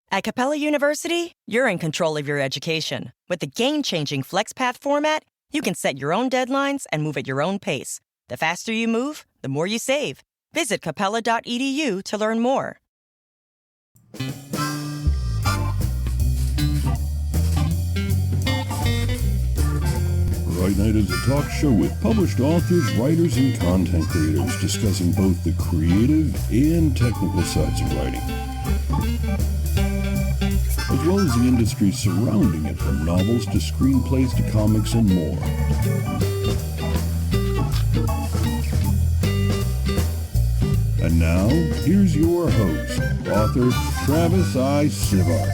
At Capella University, you're in control of your education. With the game-changing FlexPath format, you can set your own deadlines and move at your own pace. The faster you move, the more you save. Visit capella.edu to learn more. Right Night is a talk show with published authors, writers, and content creators discussing both the creative and technical sides of writing, as well as the industry surrounding it, from novels to screenplays to comics and more. And now, here's your host, author Travis I. Sivart.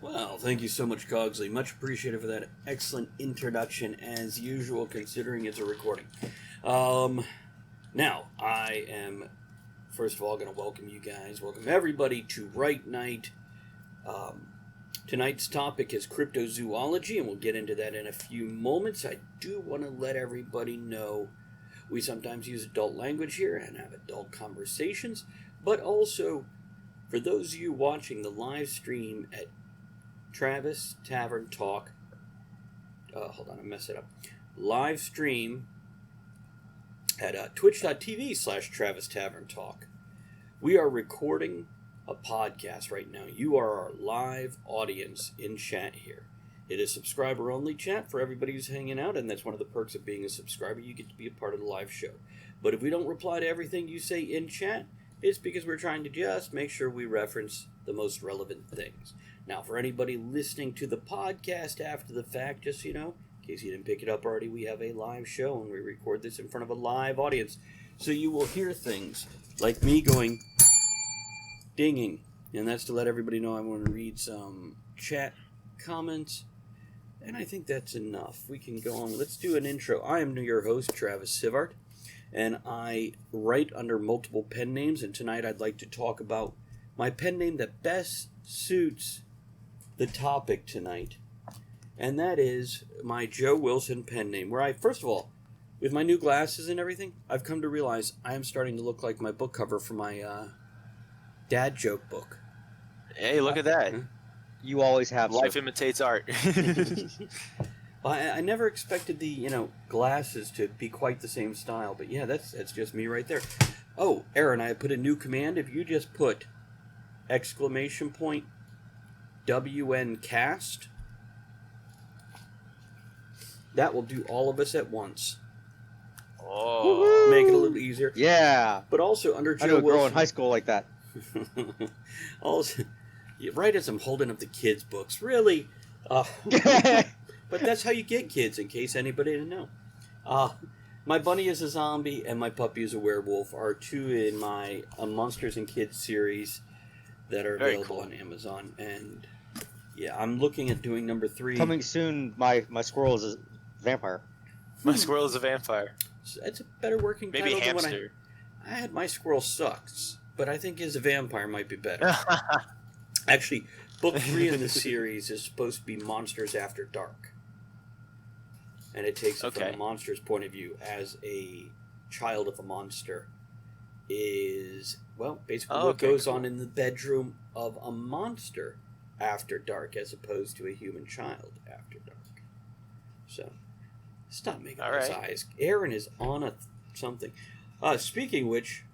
Well, thank you so much, Cogsley. Much appreciated for that excellent introduction, as usual, considering it's a recording. Now, I am, first of all, going to welcome you guys, welcome everybody to Right Night. Tonight's topic is cryptozoology, and we'll get into that in a few moments. I do want to let everybody know we sometimes use adult language here and have adult conversations, but also, for those of you watching the live stream at Travis Tavern Talk, hold on, I messed it up. Live stream at twitch.tv/Travis Tavern Talk. We are recording a podcast right now. You are our live audience in chat here. It is subscriber only chat for everybody who's hanging out, and that's one of the perks of being a subscriber. You get to be a part of the live show. But if we don't reply to everything you say in chat, it's because we're trying to just make sure we reference the most relevant things. Now, for anybody listening to the podcast after the fact, just so you know, in case you didn't pick it up already, we have a live show and we record this in front of a live audience. So you will hear things like me going dinging, and that's to let everybody know I want to read some chat comments, and I think that's enough. We can go on. Let's do an intro. I am your host, Travis Sivart, and I write under multiple pen names, and tonight I'd like to talk about my pen name that best suits the topic tonight, and that is my Joe Wilson pen name, where I, first of all, with my new glasses and everything, I've come to realize I am starting to look like my book cover for my dad joke book. Hey, look at that. You always have. Life imitates art. Well, I never expected the, glasses to be quite the same style, but yeah, that's just me right there. Oh, Aaron, I put a new command. If you just put WN cast, that will do all of us at once. Oh. Make it a little easier. Yeah. But also under Joe I knew a girl Wilson in high school like that. Also, right as I'm holding up the kids' books, really. But that's how you get kids, in case anybody didn't know. My bunny is a zombie and my puppy is a werewolf are two in my Monsters and Kids series that are available on Amazon. And yeah, I'm looking at doing number 3. Coming soon, my squirrel is a vampire. My squirrel is a vampire. So that's a better working Maybe title hamster. than when I had My Squirrel Sucks, but I think his a vampire might be better. Actually, book 3 in the series is supposed to be Monsters After Dark. And it takes it from the monster's point of view as a child of a monster is, well, basically what goes on in the bedroom of a monster after dark as opposed to a human child after dark. So, stop making those eyes. Aaron is on something. Speaking of which,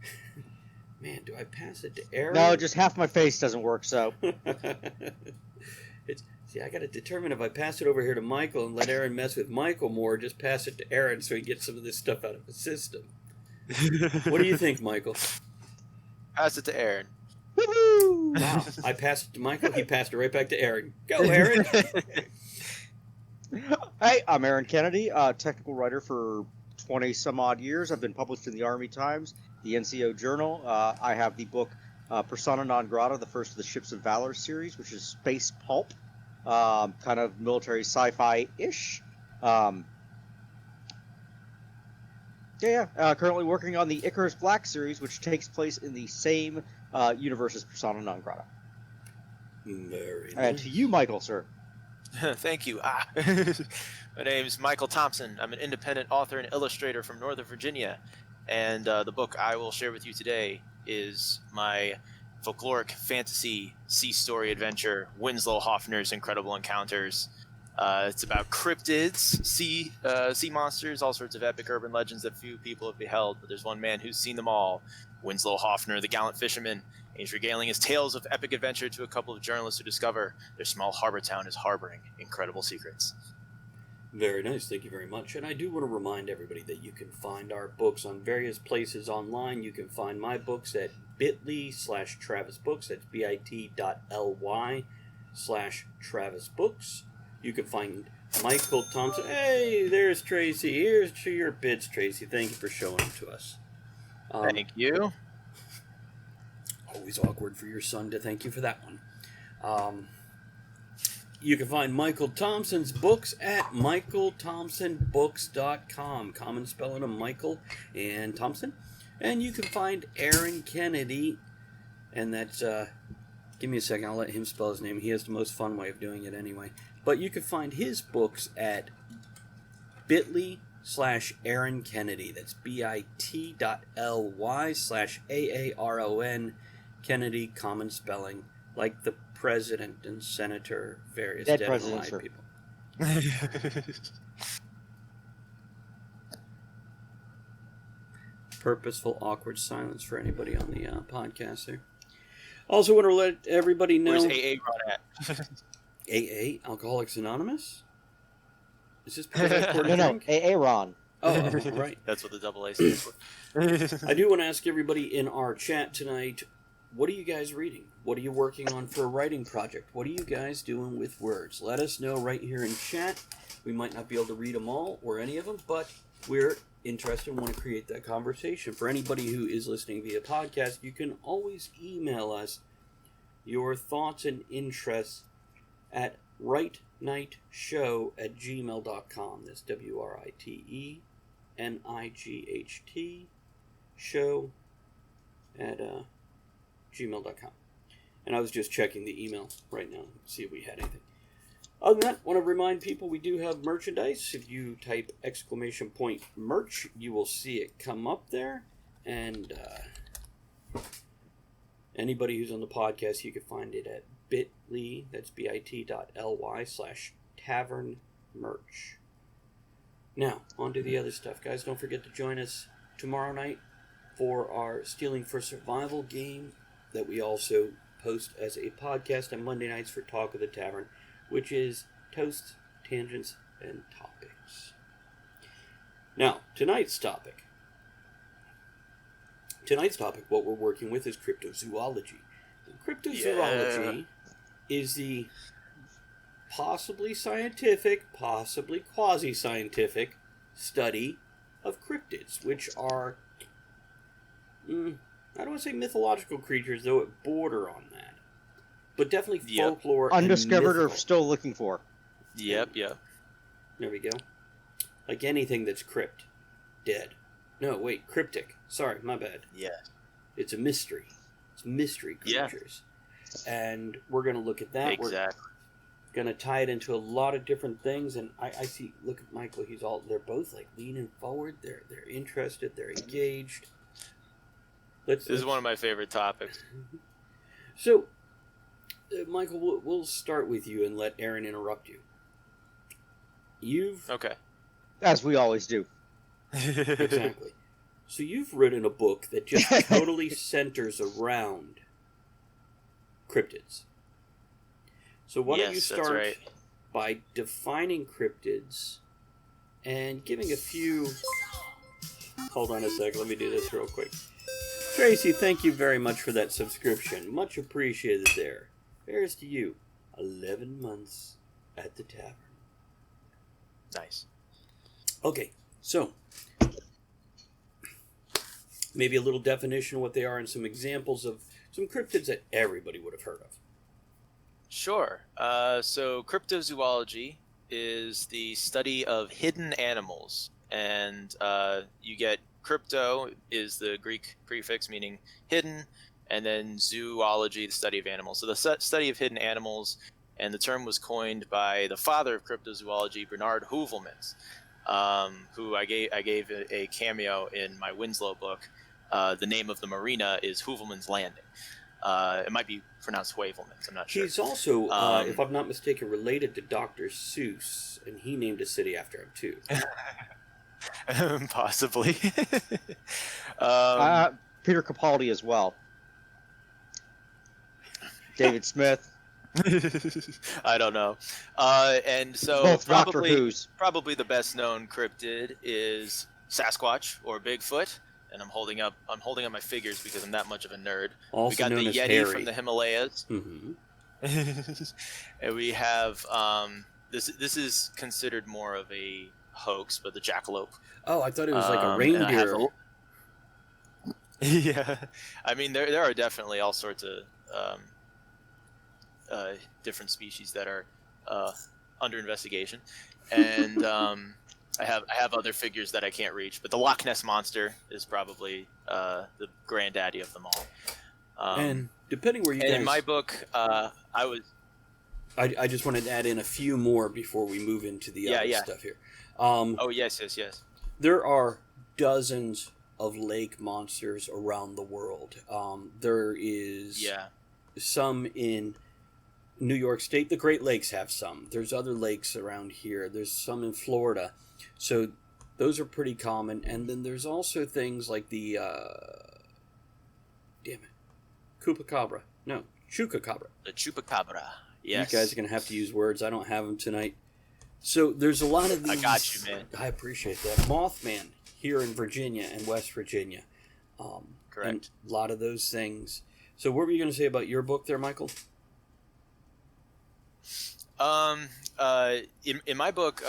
man, do I pass it to Aaron? No, just half my face doesn't work, so. See, I got to determine if I pass it over here to Michael and let Aaron mess with Michael more, or just pass it to Aaron so he gets some of this stuff out of his system. What do you think, Michael? Pass it to Aaron. Woo-hoo! Wow, I passed it to Michael, he passed it right back to Aaron. Go, Aaron! Hey, I'm Aaron Kennedy, technical writer for 20-some-odd years. I've been published in the Army Times, the NCO Journal. I have the book Persona Non Grata, the first of the Ships of Valor series, which is space pulp, kind of military sci-fi-ish. Currently working on the Icarus Black series, which takes place in the same universe as Persona Non Grata. Very nice. And to you, Michael, sir. Thank you. My name's Michael Thompson. I'm an independent author and illustrator from Northern Virginia, and the book I will share with you today is my folkloric fantasy sea story adventure, Winslow Hoffner's Incredible Encounters. It's about cryptids, sea monsters, all sorts of epic urban legends that few people have beheld, but there's one man who's seen them all, Winslow Hoffner, the gallant fisherman. He's regaling his tales of epic adventure to a couple of journalists who discover their small harbor town is harboring incredible secrets. Very nice, thank you very much. And I do want to remind everybody that you can find our books on various places online. You can find my books at bit.ly/TravisBooks. That's bit.ly/TravisBooks. You can find Michael Thompson. Hey, there's Tracy. Here's to your bits, Tracy. Thank you for showing them to us. Thank you. Always awkward for your son to thank you for that one. You can find Michael Thompson's books at michaelthompsonbooks.com. Common spelling of Michael and Thompson. And you can find Aaron Kennedy, and that's, give me a second, I'll let him spell his name. He has the most fun way of doing it anyway. But you can find his books at bit.ly/Aaron Kennedy. That's bit.ly/AARON Kennedy, common spelling, like the president and senator, various dead and alive people. Purposeful, awkward silence for anybody on the podcast there. Also want to let everybody know... Where's AA Ron at? AA? Alcoholics Anonymous? Is this because I poured a No, drink? AA Ron. Oh, right. That's what the double A stands for. I do want to ask everybody in our chat tonight, what are you guys reading? What are you working on for a writing project? What are you guys doing with words? Let us know right here in chat. We might not be able to read them all or any of them, but we're interested and want to create that conversation. For anybody who is listening via podcast, you can always email us your thoughts and interests at writenightshow@gmail.com. That's WRITENIGHT show at gmail.com. And I was just checking the email right now to see if we had anything. Other than that, I want to remind people we do have merchandise. If you type !merch, you will see it come up there. And anybody who's on the podcast, you can find it at bit.ly, that's bit.ly/tavern merch. Now, on to the other stuff. Guys, don't forget to join us tomorrow night for our Stealing for Survival game that we also post as a podcast on Monday nights for Talk of the Tavern, which is Toasts, Tangents, and Topics. Now, tonight's topic, what we're working with is cryptozoology. And cryptozoology is the possibly scientific, possibly quasi-scientific study of cryptids, which are, I don't want to say mythological creatures, though it border on that. But definitely folklore Undiscovered and or still looking for. Yep. There we go. Like anything that's dead. No, wait, cryptic. Sorry, my bad. Yeah. It's a mystery. It's mystery creatures. Yeah. And we're going to look at that. Exactly. We're going to tie it into a lot of different things. And I see, look at Michael, they're both like leaning forward. They're interested. They're engaged. This is one of my favorite topics. So, Michael, we'll start with you and let Aaron interrupt you. Okay. As we always do. Exactly. So you've written a book that just totally centers around cryptids. So why don't you start by defining cryptids and giving a few... Hold on a second, let me do this real quick. Tracy, thank you very much for that subscription. Much appreciated there. Here's to you. 11 months at the tavern. Nice. Okay, so maybe a little definition of what they are and some examples of some cryptids that everybody would have heard of. Sure. So cryptozoology is the study of hidden animals. And you get crypto is the Greek prefix meaning hidden, and then zoology, the study of animals. So the study of hidden animals, and the term was coined by the father of cryptozoology, Bernard Heuvelmans. who I gave a cameo in my Winslow book. The name of the marina is Hoovelman's Landing. It might be pronounced Hoovelman's, I'm not sure. He's also, if I'm not mistaken, related to Dr. Seuss, and he named a city after him too. Possibly. Peter Capaldi as well. David Smith. I don't know. And so Both Doctor Who's. Probably the best known cryptid is Sasquatch or Bigfoot. And I'm holding up my figures because I'm that much of a nerd. Also we got known the as Yeti Harry. from the Himalayas. Mm-hmm. And we have this is considered more of a hoax, but the jackalope. Oh, I thought it was like a reindeer. Yeah, I mean there are definitely all sorts of different species that are under investigation, and I have other figures that I can't reach, but the Loch Ness monster is probably the granddaddy of them all. And depending where you guys... in my book, I just wanted to add in a few more before we move into the other stuff here. Yes. There are dozens of lake monsters around the world. There is some in New York State. The Great Lakes have some. There's other lakes around here. There's some in Florida. So those are pretty common. And then there's also things like the... Chupacabra. No, Chupacabra. The Chupacabra. Yes. You guys are going to have to use words. I don't have them tonight. So there's a lot of these... I got you, man. I appreciate that. Mothman here in Virginia and West Virginia. Correct. And a lot of those things. So what were you going to say about your book there, Michael? In my book,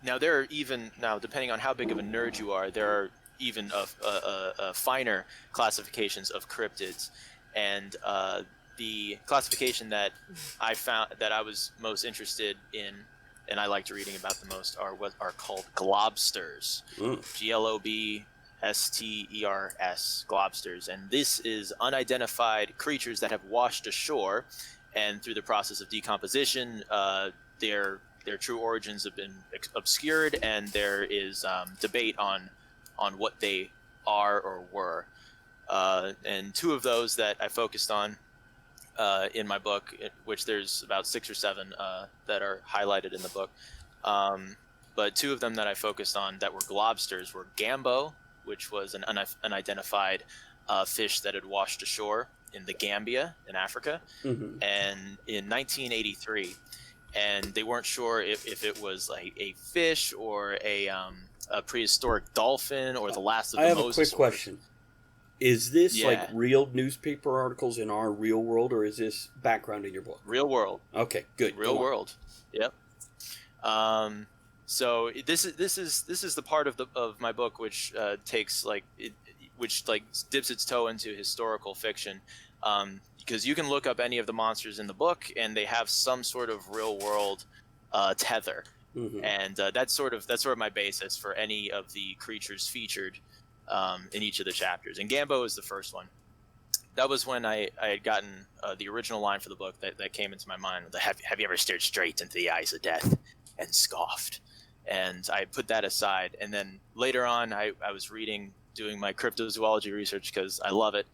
there are even depending on how big of a nerd you are, there are even finer classifications of cryptids, and the classification that I found that I was most interested in, and I liked reading about the most, are called globsters. Globsters, globsters, and this is unidentified creatures that have washed ashore, and through the process of decomposition, their true origins have been obscured, and there is debate on what they are or were. And two of those that I focused on in my book, which there's about 6 or 7 that are highlighted in the book, but two of them that I focused on that were globsters were Gambo, which was an unidentified fish that had washed ashore in the Gambia in Africa, and in 1983, and they weren't sure if it was like a fish or a prehistoric dolphin or the last of the Moses. I have a quick question. Is this like real newspaper articles in our real world, or is this background in your book? Real world. Okay, good. Real world. Yep. So this is the part of my book which dips its toe into historical fiction, because you can look up any of the monsters in the book and they have some sort of real world tether, and that's sort of my basis for any of the creatures featured in each of the chapters. And Gambo is the first one. That was when I had gotten the original line for the book that came into my mind. Have you ever stared straight into the eyes of death and scoffed? And I put that aside. And then later on, I was doing my cryptozoology research because I love it.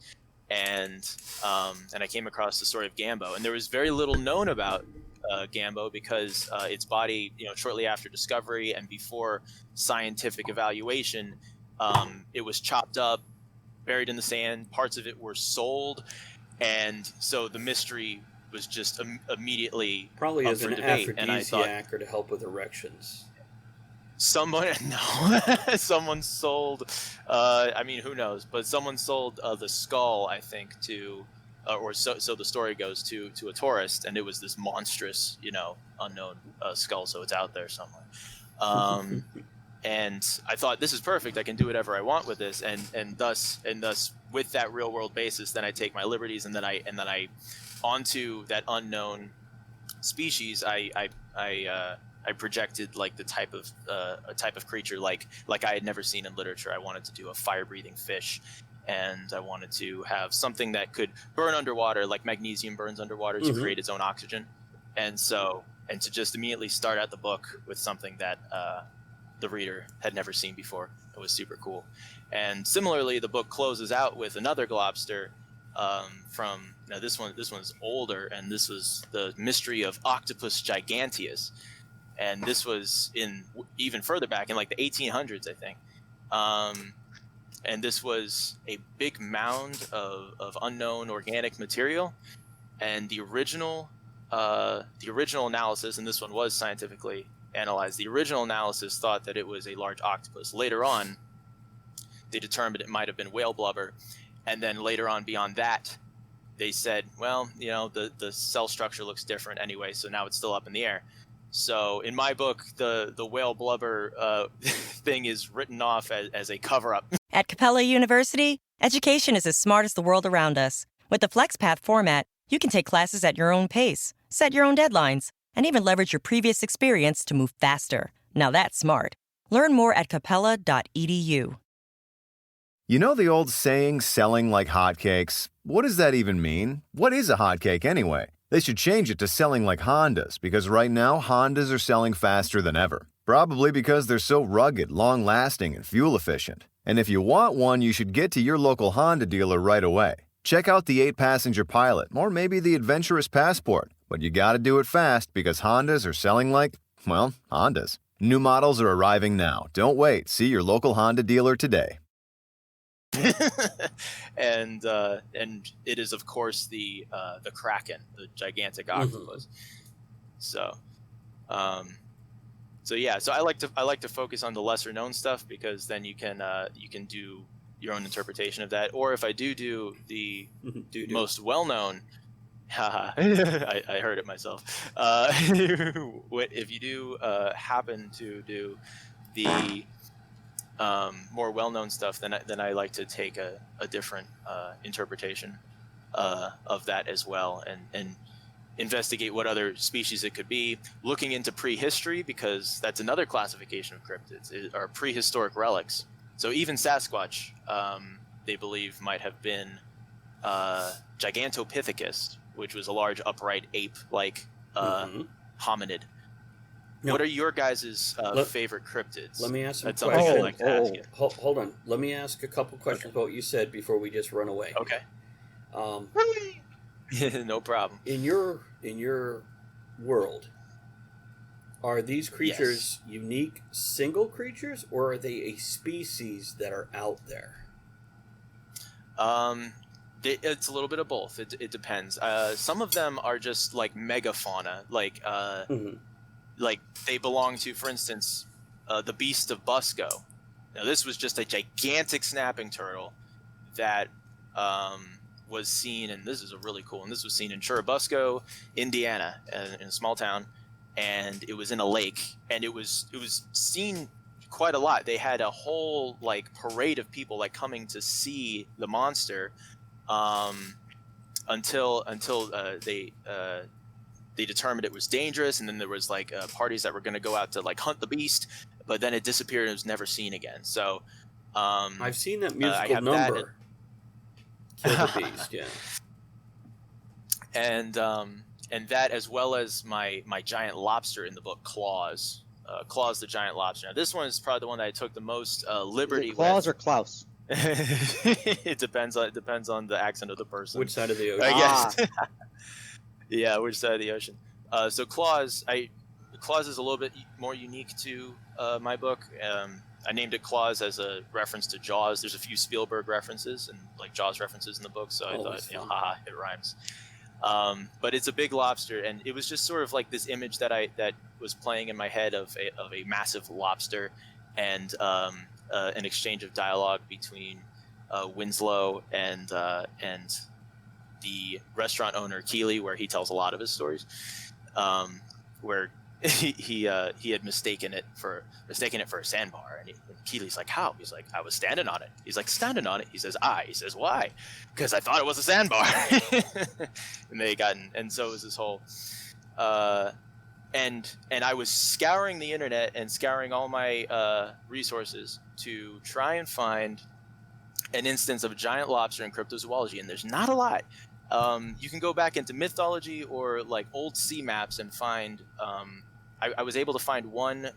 And I came across the story of Gambo. And there was very little known about Gambo because its body, shortly after discovery and before scientific evaluation, it was chopped up, buried in the sand. Parts of it were sold. And so the mystery was just immediately probably up as for an debate. aphrodisiac or to help with erections. Someone sold, who knows, but someone sold the skull, I think, to, or so the story goes, to a tourist, and it was this monstrous, unknown skull, so it's out there somewhere. And I thought, this is perfect, I can do whatever I want with this, and thus with that real world basis, then I take my liberties, and then I onto that unknown species, I projected like the type of a type of creature like I had never seen in literature. I wanted to do a fire-breathing fish, and I wanted to have something that could burn underwater, like magnesium burns underwater to create its own oxygen. And to just immediately start out the book with something that the reader had never seen before. It was super cool. And similarly, the book closes out with another globster from, now this one's older, and this was the mystery of Octopus giganteus. And this was in even further back in like the 1800s, I think. And this was a big mound of unknown organic material. And the original analysis, and this one was scientifically analyzed, the original analysis thought that it was a large octopus. Later on, they determined it might have been whale blubber. And then later on beyond that, they said, well, you know, the cell structure looks different anyway, so now it's still up in the air. So in my book, the whale blubber thing is written off as a cover-up. At Capella University, education is as smart as the world around us. With the FlexPath format, you can take classes at your own pace, set your own deadlines, and even leverage your previous experience to move faster. Now that's smart. Learn more at capella.edu. You know the old saying, selling like hotcakes? What does that even mean? What is a hotcake anyway? They should change it to selling like Hondas, because right now Hondas are selling faster than ever. Probably because they're so rugged, long-lasting, and fuel-efficient. And if you want one, you should get to your local Honda dealer right away. Check out the 8-passenger Pilot, or maybe the adventurous Passport. But you gotta do it fast, because Hondas are selling like, well, Hondas. New models are arriving now. Don't wait. See your local Honda dealer today. And it is, of course, the Kraken, the gigantic octopus. So yeah. So I like to focus on the lesser known stuff, because then you can do your own interpretation of that. Or if I do the most well known, I heard it myself. If you do happen to do the more well-known stuff, then I like to take a different interpretation of that as well, and investigate what other species it could be, looking into prehistory, because that's another classification of cryptids, are prehistoric relics. So even Sasquatch, they believe, might have been Gigantopithecus, which was a large upright ape-like hominid. No. What are your guys' favorite cryptids? Let me ask some questions. I'd like to ask you. Hold on. Let me ask a couple questions about what you said before we just run away. Okay. No problem. In your world, are these creatures unique single creatures, or are they a species that are out there? It's a little bit of both. It depends. Some of them are just like megafauna, like they belong to, for instance, the beast of Busco. Now, this was just a gigantic snapping turtle that was seen, and this is a really cool one. This was seen in Churubusco, Indiana, in a small town, and it was in a lake, and it was seen quite a lot. They had a whole like parade of people like coming to see the monster, until they determined it was dangerous, and then there was like parties that were going to go out to like hunt the beast, but then it disappeared and was never seen again. So I've seen that musical number, Kill the Beast, yeah. And that, as well as my giant lobster in the book, Claus. Claus the giant lobster. Now this one is probably the one that I took the most liberty with. Claus or Klaus? It depends on the accent of the person. Which side of the ocean? I guess. Yeah, which side of the ocean? So Claus is a little bit more unique to my book. I named it Claus as a reference to Jaws. There's a few Spielberg references and like Jaws references in the book, so I thought, haha, it rhymes. But it's a big lobster, and it was just sort of like this image that was playing in my head of a massive lobster, and an exchange of dialogue between Winslow and the restaurant owner Keeley, where he tells a lot of his stories, where he had mistaken it for a sandbar, and Keeley's like, how? He's like, I was standing on it. He's like, standing on it? He says, he says, why? Because I thought it was a sandbar. And they and so it was this whole and I was scouring the internet and scouring all my resources to try and find an instance of a giant lobster in cryptozoology, and there's not a lot. You can go back into mythology or like old sea maps and find I was able to find one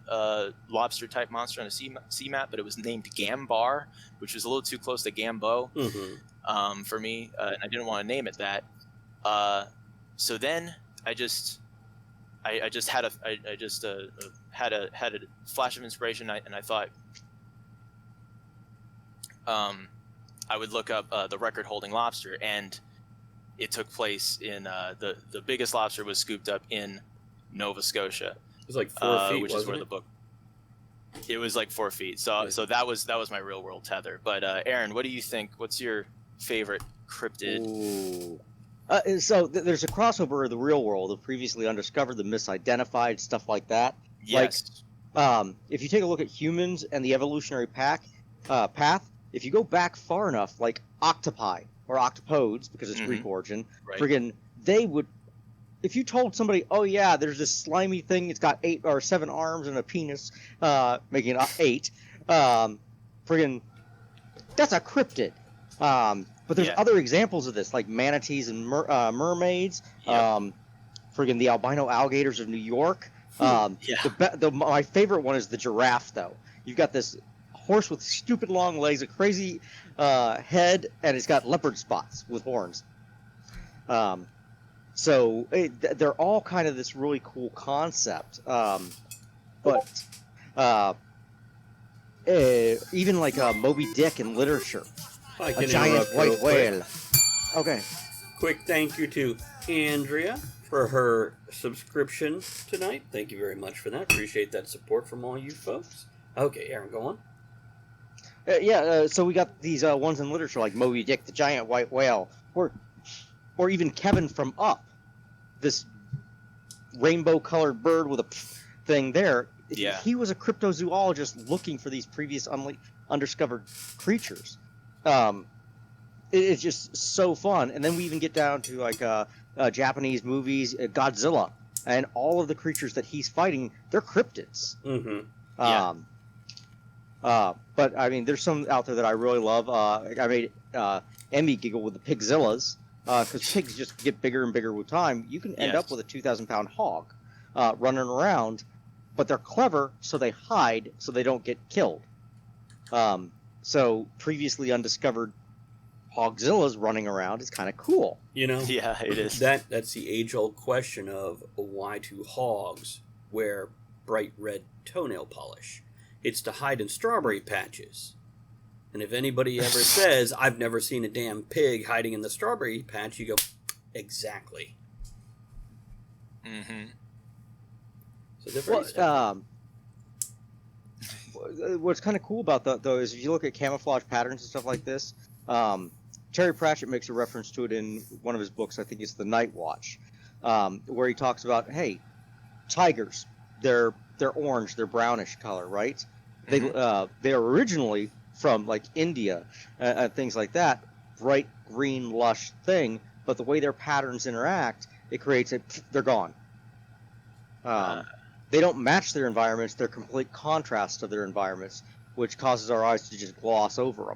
lobster type monster on a sea map, but it was named Gambar, which was a little too close to Gambo for me, and I didn't want to name it that. So then I just had a flash of inspiration, and I thought I would look up the record-holding lobster, and it took place in the biggest lobster was scooped up in Nova Scotia. It was like 4 feet, which is where the book. It was like 4 feet. So that was my real world tether. But Aaron, what do you think? What's your favorite cryptid? Ooh. There's a crossover of the real world, the previously undiscovered, the misidentified, stuff like that. Yes. Like, if you take a look at humans and the evolutionary path, if you go back far enough, like octopi or octopodes, because it's Greek origin, friggin' they would. If you told somebody, oh yeah, there's this slimy thing, it's got 8 or 7 arms and a penis, making it 8, friggin', that's a cryptid. But there's other examples of this, like manatees and mermaids, friggin' the albino alligators of New York. My favorite one is the giraffe, though. You've got this horse with stupid long legs, a crazy head, and it's got leopard spots with horns. So they're all kind of this really cool concept. But even like Moby Dick in literature, a giant white whale. Okay. Quick thank you to Andrea for her subscription tonight. Thank you very much for that. Appreciate that support from all you folks. Okay, Aaron, go on. So we got these ones in literature like Moby Dick, the giant white whale, or even Kevin from Up, this rainbow-colored bird with a thing there. Yeah. He was a cryptozoologist looking for these previous undiscovered creatures. It's just so fun. And then we even get down to like Japanese movies, Godzilla, and all of the creatures that he's fighting, they're cryptids. But I mean, there's some out there that I really love. I made Emmy giggle with the pigzillas, because pigs just get bigger and bigger with time. You can end up with a 2,000-pound hog running around, but they're clever, so they hide, so they don't get killed. So previously undiscovered hogzillas running around is kind of cool. You know, yeah, it is. That's the age-old question of why do hogs wear bright red toenail polish? It's to hide in strawberry patches. And if anybody ever says, I've never seen a damn pig hiding in the strawberry patch, you go, exactly. Mm-hmm. So they're very stubborn. What's kind of cool about that, though, is if you look at camouflage patterns and stuff like this, Terry Pratchett makes a reference to it in one of his books, I think it's The Night Watch, where he talks about, hey, tigers, they're orange, they're brownish color, right? They're originally from like India and things like that, bright green lush thing, but the way their patterns interact, it creates they're gone. They don't match their environments, they're complete contrast to their environments, which causes our eyes to just gloss over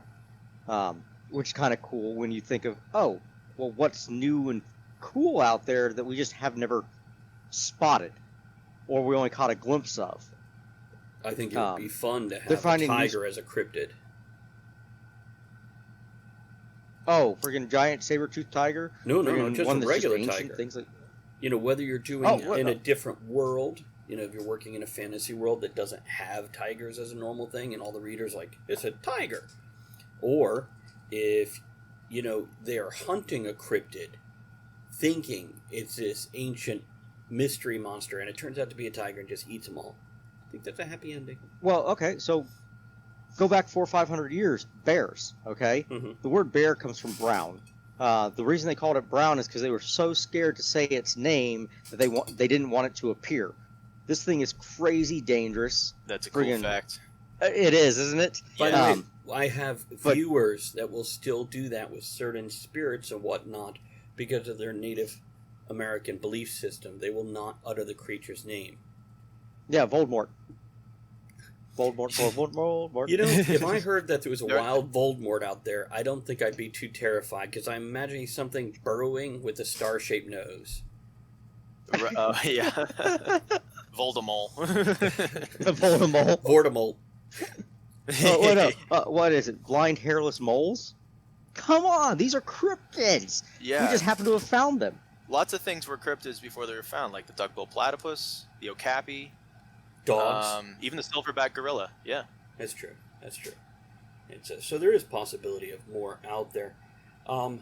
them. Which is kind of cool when you think of, oh, well, what's new and cool out there that we just have never spotted, or we only caught a glimpse of. I think it would be fun to have a tiger as a cryptid. Oh, friggin' giant saber-toothed tiger? No, just a regular tiger. Things like... You know, whether you're doing in a different world, you know, if you're working in a fantasy world that doesn't have tigers as a normal thing, and all the readers like, it's a tiger. Or if, you know, they are hunting a cryptid, thinking it's this ancient mystery monster, and it turns out to be a tiger and just eats them all. I think that's a happy ending. Well, okay, so go back 400 or 500 years, bears, okay? Mm-hmm. The word bear comes from brown. The reason they called it brown is because they were so scared to say its name that they didn't want it to appear. This thing is crazy dangerous. That's a cool fact. It is, isn't it? Yeah. I have viewers that will still do that with certain spirits and whatnot because of their Native American belief system. They will not utter the creature's name. Yeah, Voldemort. Voldemort. You know, if I heard that there was a wild Voldemort out there, I don't think I'd be too terrified, because I'm imagining something burrowing with a star-shaped nose. Yeah. Voldemort. Voldemort. Vortimol. What is it? Blind hairless moles? Come on, these are cryptids. Yeah. We just happen to have found them. Lots of things were cryptids before they were found, like the duck-billed platypus, the okapi, Dogs. even the silverback gorilla. Yeah. That's true. That's true. So there is possibility of more out there. Let's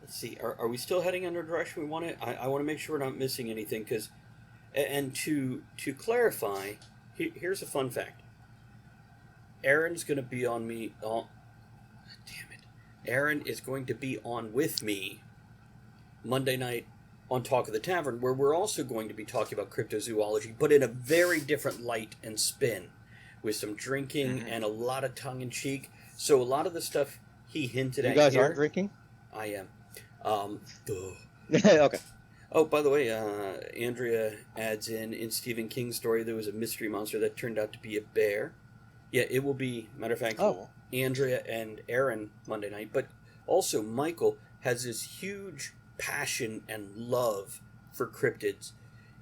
see. Are we still heading in the direction we want to? I want to make sure we're not missing anything. And to clarify, here's a fun fact. Aaron's going to be on me. Oh, damn it. Aaron is going to be on with me Monday night on Talk of the Tavern, where we're also going to be talking about cryptozoology, but in a very different light and spin, with some drinking and a lot of tongue-in-cheek. So a lot of the stuff he hinted at You guys here, aren't drinking? I am. Okay. Oh, by the way, Andrea adds in Stephen King's story, there was a mystery monster that turned out to be a bear. Yeah, it will be, matter of fact, Andrea and Aaron Monday night. But also, Michael has this huge passion and love for cryptids.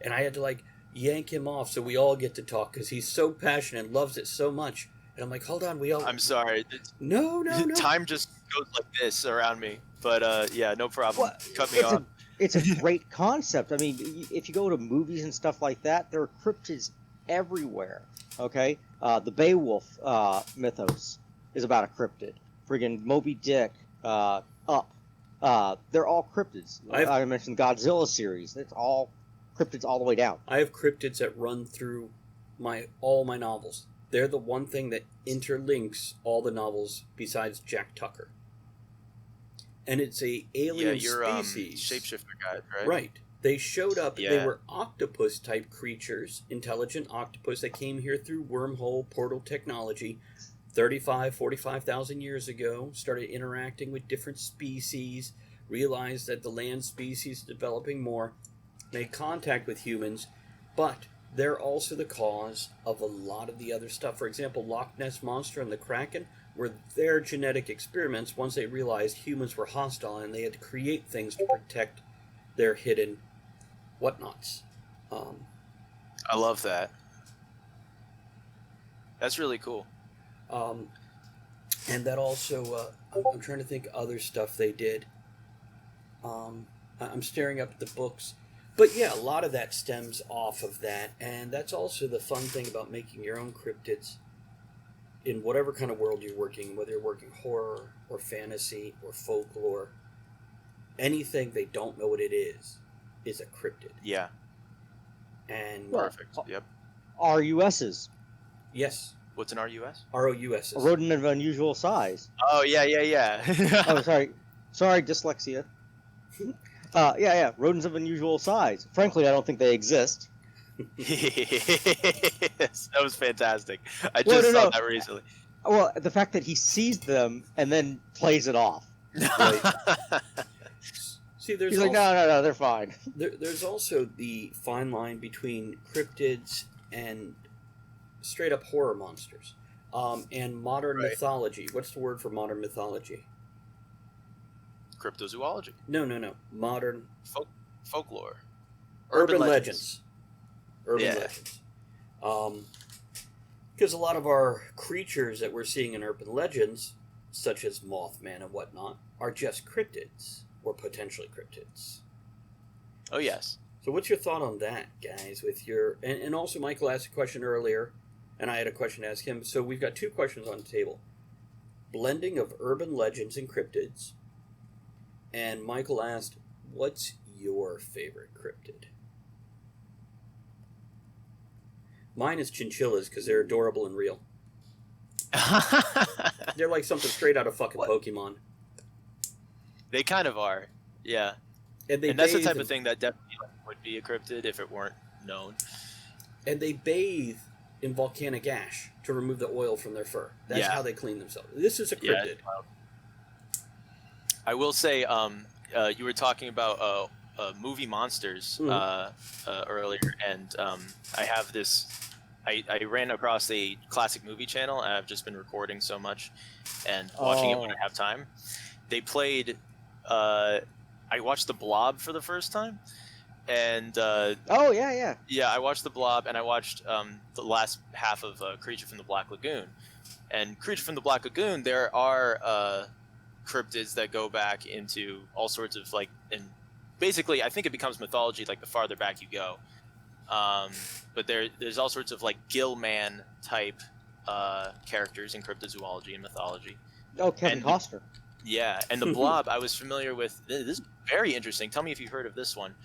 And I had to, yank him off so we all get to talk, because he's so passionate and loves it so much. And I'm like, hold on, we all... I'm sorry. No. Time just goes like this around me. But, yeah, no problem. Cut me off. It's a great concept. I mean, if you go to movies and stuff like that, there are cryptids everywhere. Okay? The Beowulf mythos is about a cryptid. Friggin' Moby Dick, Up. They're all cryptids. I mentioned the Godzilla series. It's all cryptids all the way down. I have cryptids that run through all my novels. They're the one thing that interlinks all the novels besides Jack Tucker. And it's a alien species. Shapeshifter guy, right? Right. They showed up. Yeah. They were octopus-type creatures, intelligent octopus that came here through wormhole portal technology 45,000 years ago, started interacting with different species, realized that the land species is developing more, made contact with humans, but they're also the cause of a lot of the other stuff. For example, Loch Ness Monster and the Kraken were their genetic experiments once they realized humans were hostile and they had to create things to protect their hidden whatnots. I love that. That's really cool. And that also, I'm trying to think other stuff they did. I'm staring up at the books. But yeah, a lot of that stems off of that. And that's also the fun thing about making your own cryptids in whatever kind of world you're working, whether you're working horror or fantasy or folklore. Anything they don't know what it is a cryptid. Yeah. And perfect. Yep. RUSs. Yes. What's an RUS? ROUSs. A rodent of unusual size. Oh, yeah. Oh, sorry, dyslexia. Yeah, rodents of unusual size. Frankly, I don't think they exist. Yes, that was fantastic. I just saw that recently. Well, the fact that he sees them and then plays it off. See, he's like, no, they're fine. There's also the fine line between cryptids and straight up horror monsters, and modern mythology. What's the word for modern mythology? Cryptozoology. No. Modern folklore. Urban legends. Urban legends. Because a lot of our creatures that we're seeing in urban legends, such as Mothman and whatnot, are just cryptids or potentially cryptids. Oh yes. So what's your thought on that, guys? With your and also Michael asked a question earlier, and I had a question to ask him. So we've got two questions on the table: blending of urban legends and cryptids. And Michael asked, "What's your favorite cryptid?" Mine is chinchillas because they're adorable and real. They're like something straight out of fucking Pokemon. They kind of are, yeah. And that's the type of thing that definitely would be a cryptid if it weren't known. And they bathe in volcanic ash to remove the oil from their fur. That's how they clean themselves. This is a cryptid. Yeah. I will say, you were talking about movie monsters earlier, and I have this. I ran across a classic movie channel, and I've just been recording so much and watching it when I have time. They played. I watched The Blob for the first time, And Oh yeah. yeah, I watched The Blob, and I watched the last half of Creature from the Black Lagoon. And Creature from the Black Lagoon, there are cryptids that go back into all sorts of like, and basically, I think it becomes mythology like the farther back you go. But there's all sorts of like Gillman type characters in cryptozoology and mythology. Oh, Kevin Costner. Yeah, and the Blob I was familiar with. This is very interesting. Tell me if you've heard of this one.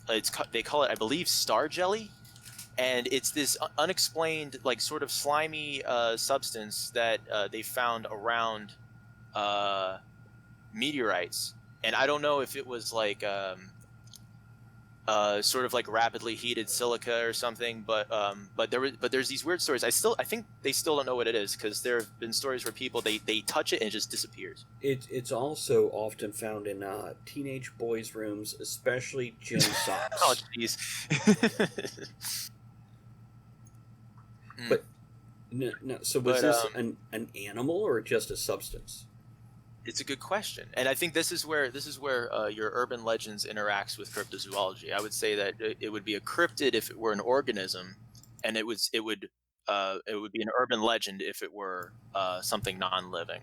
They call it, I believe, star jelly, and it's this unexplained, like, sort of slimy substance that they found around meteorites, and I don't know if it was like sort of like rapidly heated silica or something, but there's these weird stories. I think they still don't know what it is, because there have been stories where people they touch it and it just disappears. It's also often found in teenage boys' rooms, especially gym socks. Oh jeez. But no. So was this an animal or just a substance? It's a good question, and I think this is where your urban legends interacts with cryptozoology. I would say that it would be a cryptid if it were an organism, and it would be an urban legend if it were something non-living.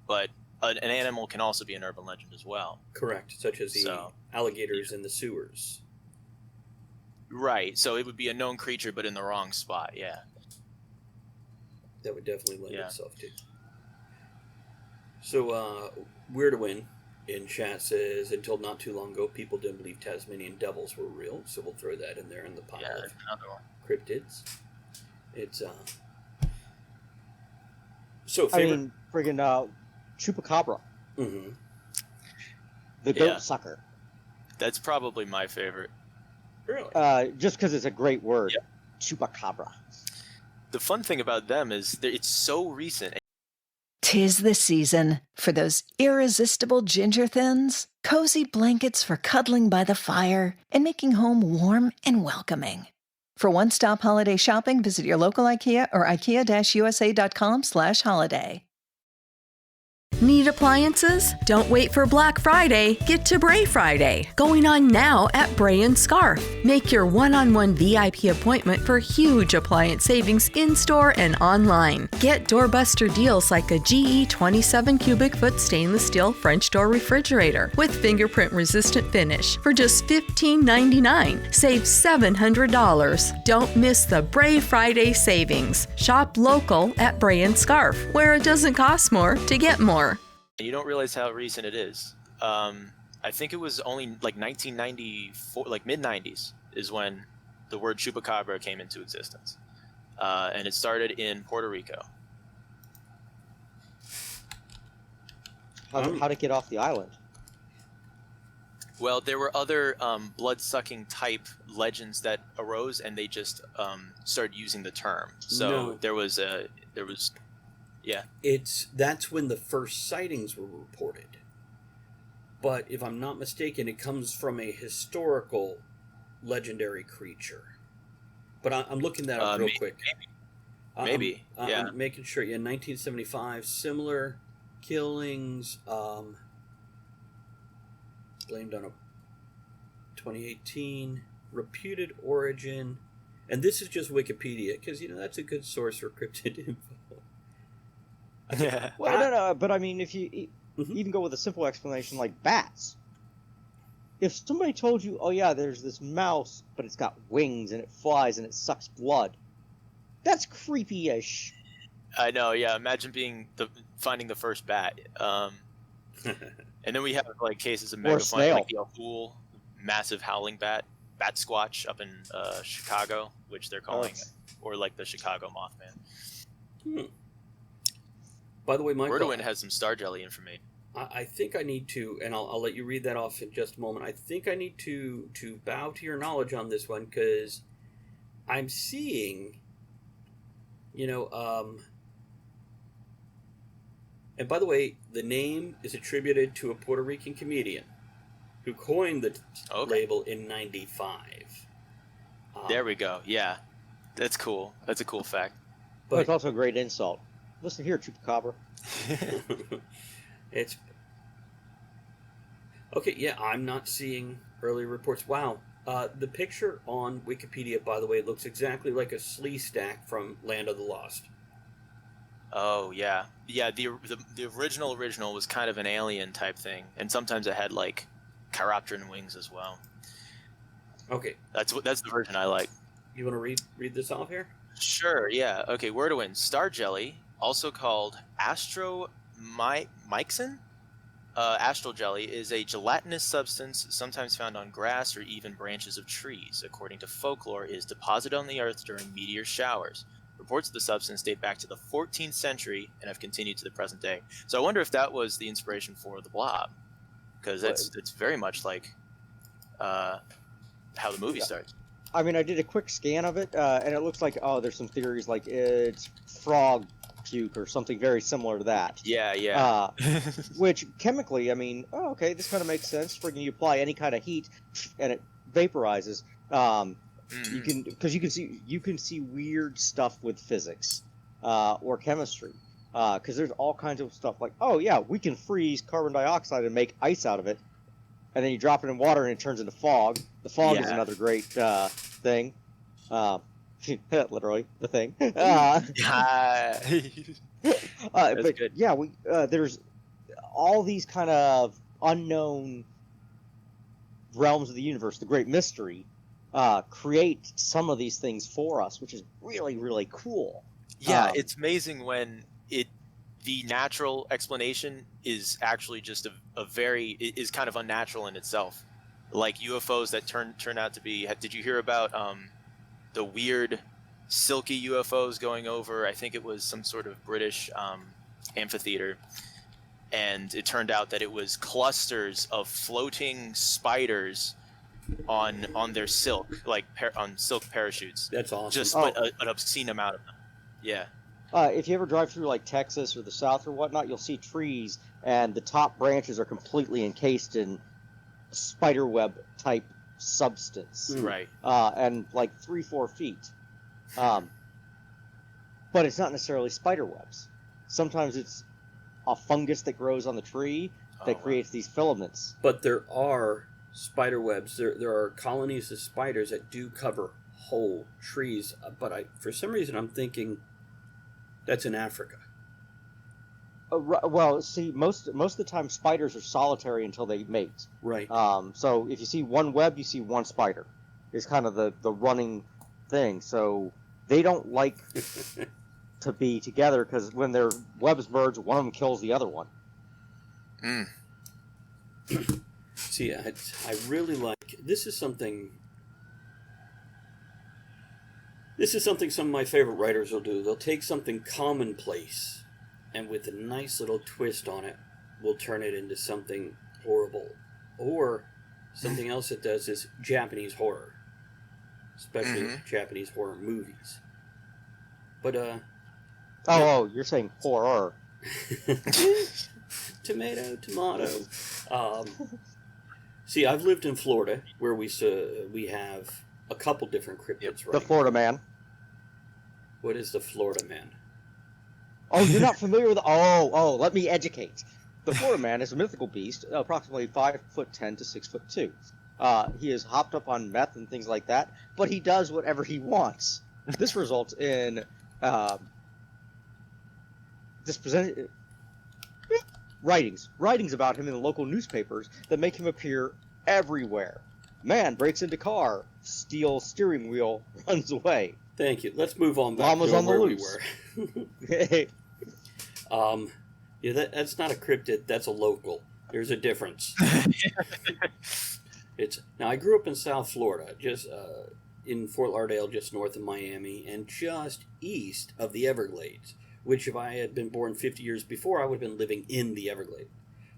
But an animal can also be an urban legend as well. Correct, such as the alligators in the sewers. Right. So it would be a known creature, but in the wrong spot. Yeah. That would definitely lend itself to. So, Weird to Win in chat says, until not too long ago, people didn't believe Tasmanian devils were real, so we'll throw that in there in the pile of cryptids. It's, so, favorite... I mean, friggin' Chupacabra. Mm-hmm. The goat sucker. That's probably my favorite. Really? Just because it's a great word. Yep. Chupacabra. The fun thing about them is that it's so recent. 'Tis the season for those irresistible ginger thins, cozy blankets for cuddling by the fire, and making home warm and welcoming. For one-stop holiday shopping, visit your local IKEA or ikea-usa.com/holiday. Need appliances? Don't wait for Black Friday. Get to Bray Friday, going on now at Bray & Scarf. Make your one-on-one VIP appointment for huge appliance savings in-store and online. Get doorbuster deals like a GE 27 cubic foot stainless steel French door refrigerator with fingerprint-resistant finish for just $15.99. Save $700. Don't miss the Bray Friday savings. Shop local at Bray & Scarf, where it doesn't cost more to get more. You don't realize how recent it is. I think it was only like 1994, like mid-90s, is when the word chupacabra came into existence. And it started in Puerto Rico. How'd it get off the island? Well, there were other blood-sucking type legends that arose, and they just started using the term. So there was. Yeah. That's when the first sightings were reported. But if I'm not mistaken, it comes from a historical legendary creature. But I'm looking that up real quick. Maybe. Yeah. I'm making sure. Yeah, 1975, similar killings, blamed on a 2018, reputed origin. And this is just Wikipedia, because, that's a good source for cryptid info. Yeah. Well, no, but I mean, if you even go with a simple explanation like bats, if somebody told you, oh yeah, there's this mouse, but it's got wings and it flies and it sucks blood, that's creepy-ish. I know, yeah. Imagine finding the first bat. And then we have like cases of megafauna, like the Ahul, massive howling bat squatch up in Chicago, which they're calling, or like the Chicago Mothman. By the way, Michael, Wordowin has some star jelly information. I think I need to, and I'll let you read that off in just a moment. I think I need to bow to your knowledge on this one, because I'm seeing, and by the way, the name is attributed to a Puerto Rican comedian who coined the label in '95. There we go. Yeah, that's cool. That's a cool fact. But it's also a great insult. Listen here, Chupacabra. It's okay. Yeah, I'm not seeing Early reports. Wow. The picture on Wikipedia, by the way, looks exactly like a slee stack from Land of the Lost. Oh yeah, yeah. The original was kind of an alien type thing, and sometimes it had like chiropteran wings as well. Okay. That's the version I like. You want to read this off here? Sure. Yeah. Okay. Word to win. Star jelly, also called astromyxin. Astral jelly is a gelatinous substance sometimes found on grass or even branches of trees. According to folklore, it is deposited on the earth during meteor showers. Reports of the substance date back to the 14th century and have continued to the present day. So I wonder if that was the inspiration for the Blob, because it's very much like how the movie starts. I mean, I did a quick scan of it, and it looks like, there's some theories like it's frog puke or something very similar to that. Yeah. Which chemically, I mean, okay, this kind of makes sense. For when you apply any kind of heat and it vaporizes, you can see weird stuff with physics or chemistry, because there's all kinds of stuff like, we can freeze carbon dioxide and make ice out of it, and then you drop it in water and it turns into fog. The fog is another great thing. Literally the thing. But good. Yeah, there's all these kind of unknown realms of the universe, the great mystery, create some of these things for us, which is really, really cool. Yeah, it's amazing when the natural explanation is actually just is kind of unnatural in itself. Like UFOs that turn out to be. Did you hear about the weird silky UFOs going over? I think it was some sort of British amphitheater, and it turned out that it was clusters of floating spiders on their silk, like on silk parachutes. That's awesome. Just an obscene amount of them. Yeah. If you ever drive through like Texas or the South or whatnot, you'll see trees and the top branches are completely encased in spiderweb type substance. Right. And like 3-4 feet. But it's not necessarily spider webs. Sometimes it's a fungus that grows on the tree that creates these filaments. But there are spider webs. There are colonies of spiders that do cover whole trees. But for some reason, I'm thinking that's in Africa. Well, see, most of the time spiders are solitary until they mate. Right. So if you see one web, you see one spider. It's kind of the running thing. So they don't like to be together because when their webs merge, one of them kills the other one. See, I really like. This is something some of my favorite writers will do. They'll take something commonplace, and with a nice little twist on it, we'll turn it into something horrible. Or something else it does is Japanese horror. Especially Japanese horror movies. But, you're saying horror. Tomato. See, I've lived in Florida, where we have a couple different cryptids, right? The Florida Man. What is the Florida Man? Oh, you're not familiar with... let me educate. The Florida Man is a mythical beast, approximately 5'10" to 6'2". He is hopped up on meth and things like that, but he does whatever he wants. This results in writings about him in the local newspapers that make him appear everywhere. Man breaks into car, steals steering wheel, runs away. Thank you. Let's move on back Llama's to on the where loose. We were. That's not a cryptid. That's a local. There's a difference. Now I grew up in South Florida, just in Fort Lauderdale, just north of Miami, and just east of the Everglades. Which, if I had been born 50 years before, I would have been living in the Everglades.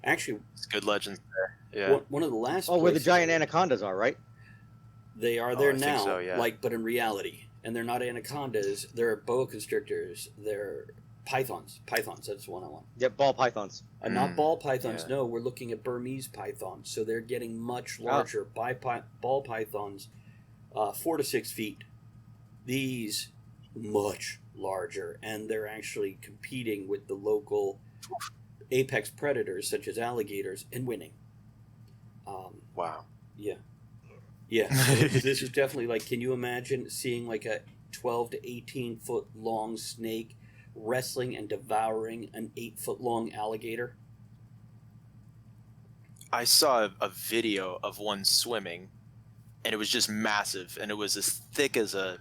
Actually, it's good legends there. Yeah. One of the last. Where the giant anacondas are, right? They are there I now, think so, yeah. but in reality, and they're not anacondas. They're boa constrictors. They're pythons. Pythons. That's the one I want. Yep, ball pythons. Not ball pythons. Yeah. No, we're looking at Burmese pythons. So they're getting much larger. Ball pythons, 4 to 6 feet. These much larger, and they're actually competing with the local apex predators such as alligators and winning. Wow. Yeah. Yeah, this is definitely like, can you imagine seeing like a 12 to 18 foot long snake wrestling and devouring an 8 foot long alligator? I saw a video of one swimming, and it was just massive, and it was as thick as a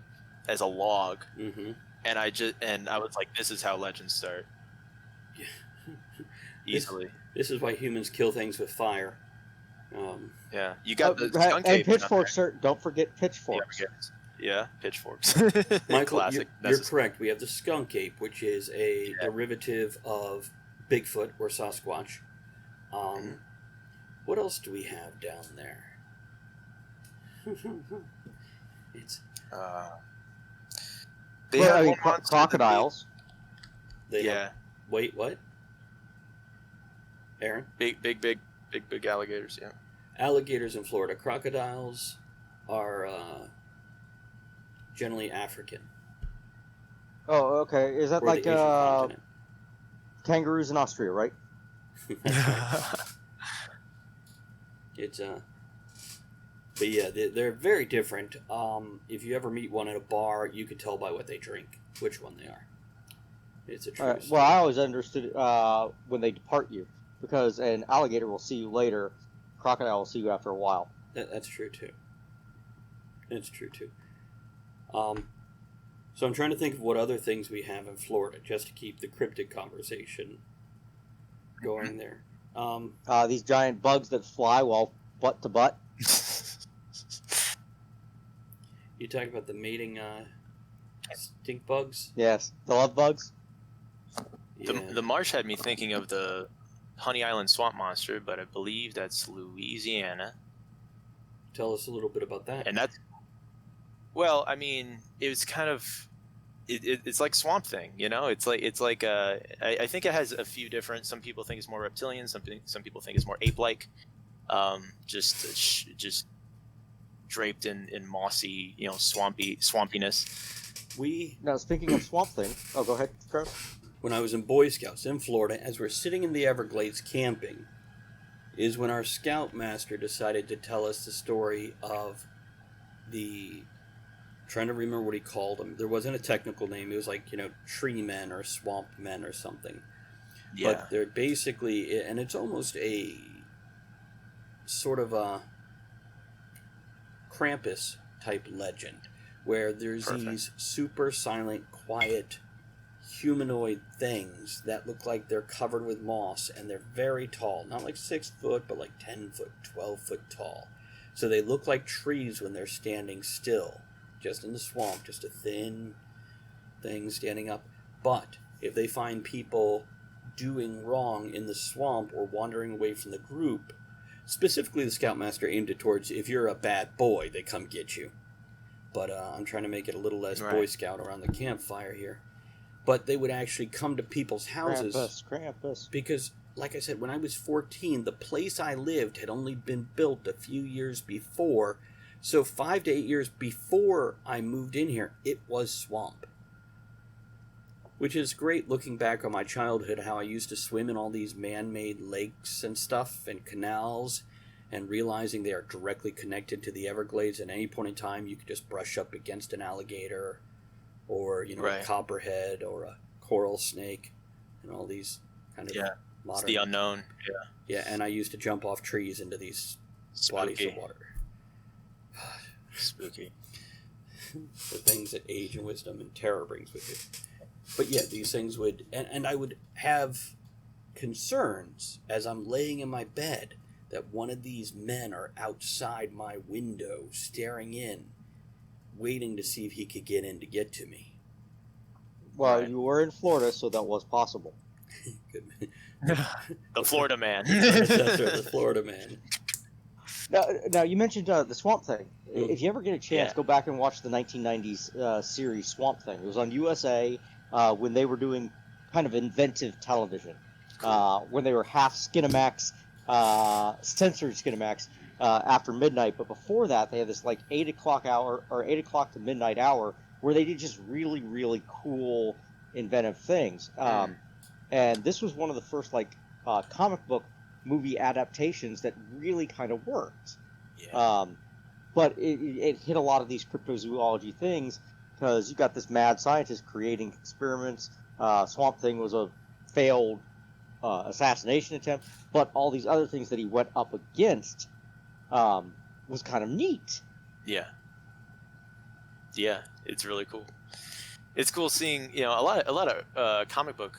log. Mm-hmm. And I was like, this is how legends start. Yeah. Easily. This is why humans kill things with fire. Yeah, you got the skunk and ape pitchforks, sir. Don't forget pitchforks. Yeah, pitchforks. Michael, Classic. You're correct. We have the skunk ape, which is a derivative of Bigfoot or Sasquatch. What else do we have down there? It's crocodiles. Wait, what? Aaron? Big alligators. Yeah. Alligators in Florida. Crocodiles are generally African. Oh, okay. Is that Or like the Asian continent. kangaroos in Austria, right? It's but yeah, they're very different. If you ever meet one at a bar, you could tell by what they drink which one they are. It's a true story. Well, I always understood when they depart you, because an alligator will see you later, crocodile will see you after a while. That's true too. It's true too. So I'm trying to think of what other things we have in Florida, just to keep the cryptid conversation going there. These giant bugs that fly while butt to butt. You talk about the mating stink bugs? Yes, the love bugs. Yeah. The marsh had me thinking of the Honey Island swamp monster, but I believe that's Louisiana. Tell us a little bit about that. And that's, well, I mean, it was kind of, it's like Swamp Thing, you know. It's like I think it has a few different. Some people think it's more reptilian. Some people think it's more ape-like. Just draped in mossy, swampiness. Now, speaking of Swamp Thing, go ahead, Chris. When I was in Boy Scouts in Florida, as we're sitting in the Everglades camping, is when our scoutmaster decided to tell us the story of trying to remember what he called them. There wasn't a technical name. It was like, tree men or swamp men or something. Yeah. But they're basically, and it's almost a sort of a Krampus type legend, where there's these super silent, quiet, humanoid things that look like they're covered with moss, and they're very tall. Not like 6 foot, but like 10 foot, 12 foot tall. So they look like trees when they're standing still, just in the swamp, just a thin thing standing up. But if they find people doing wrong in the swamp or wandering away from the group, specifically the Scoutmaster aimed it towards, if you're a bad boy, they come get you. But I'm trying to make it a little less Boy Scout around the campfire here. But they would actually come to people's houses. Krampus. Because, like I said, when I was 14, the place I lived had only been built a few years before. So 5 to 8 years before I moved in here, it was swamp. Which is great looking back on my childhood, how I used to swim in all these man-made lakes and stuff and canals, and realizing they are directly connected to the Everglades. At any point in time, you could just brush up against an alligator, or a copperhead, or a coral snake, and all these kind of modern... It's the unknown. Yeah, and I used to jump off trees into these bodies of water. Spooky. The things that age and wisdom and terror brings with it. But yeah, these things would... And I would have concerns as I'm laying in my bed that one of these men are outside my window staring in, waiting to see if he could get in to get to me. Well, you were in Florida, so that was possible. Good. The Florida man. That's right, the Florida man. Now you mentioned the Swamp Thing. If you ever get a chance, go back and watch the 1990s series Swamp Thing. It was on USA when they were doing kind of inventive television. When they were half Skinamax, censored Skinamax after midnight. But before that, they had this like 8 o'clock hour or 8 o'clock to midnight hour where they did just really, really cool, inventive things. And this was one of the first comic book movie adaptations that really kind of worked. but it hit a lot of these cryptozoology things because you got this mad scientist creating experiments. Swamp Thing was a failed assassination attempt, but all these other things that he went up against was kind of neat. Yeah, it's really cool. It's cool seeing, you know, a lot of comic book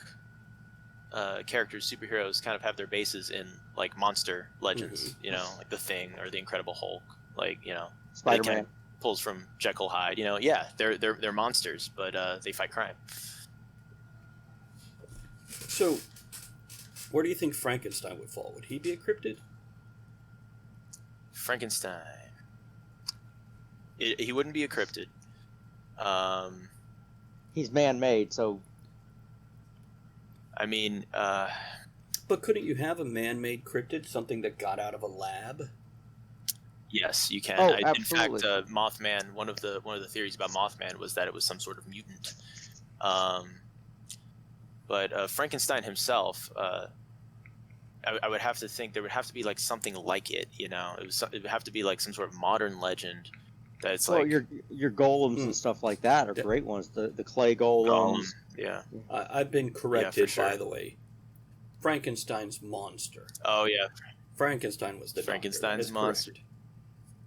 characters, superheroes, kind of have their bases in like monster legends. You know, like the Thing or the Incredible Hulk. Like, you know, Spider-Man kind of pulls from Jekyll Hyde. You know, yeah, they're monsters, but they fight crime. So, where do you think Frankenstein would fall? Would he be a cryptid? Frankenstein. He wouldn't be a cryptid. He's man-made, so. I mean, but couldn't you have a man-made cryptid, something that got out of a lab? Yes, you can. Oh, In absolutely. fact, Mothman. One of the theories about Mothman was that it was some sort of mutant. But Frankenstein himself, I would have to think there would have to be like something like it. You know, it would have to be like some sort of modern legend. That's Well, like your golems and stuff like that are great ones. The clay golems. Yeah. I've been corrected, sure. by the way. Frankenstein's monster. Oh yeah. Frankenstein was the Frankenstein's doctor. monster. Correct.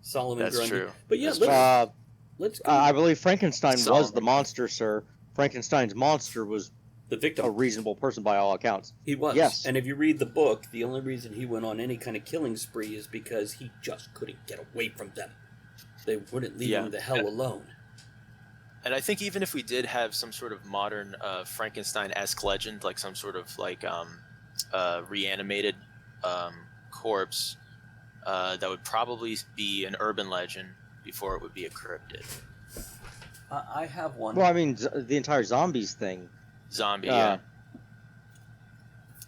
Solomon That's Grundy. true. But yeah, That's let's go. I believe Frankenstein was Solomon. the monster, sir. Frankenstein's monster was The victim. a reasonable person by all accounts. He was. Yes. And if you read the book, the only reason he went on any kind of killing spree is because he just couldn't get away from them. They wouldn't leave him the hell alone. And I think even if we did have some sort of modern Frankenstein-esque legend, like some sort of like reanimated corpse, that would probably be an urban legend before it would be a cryptid. I have one. Well, I mean, the entire zombies thing. Zombie, yeah.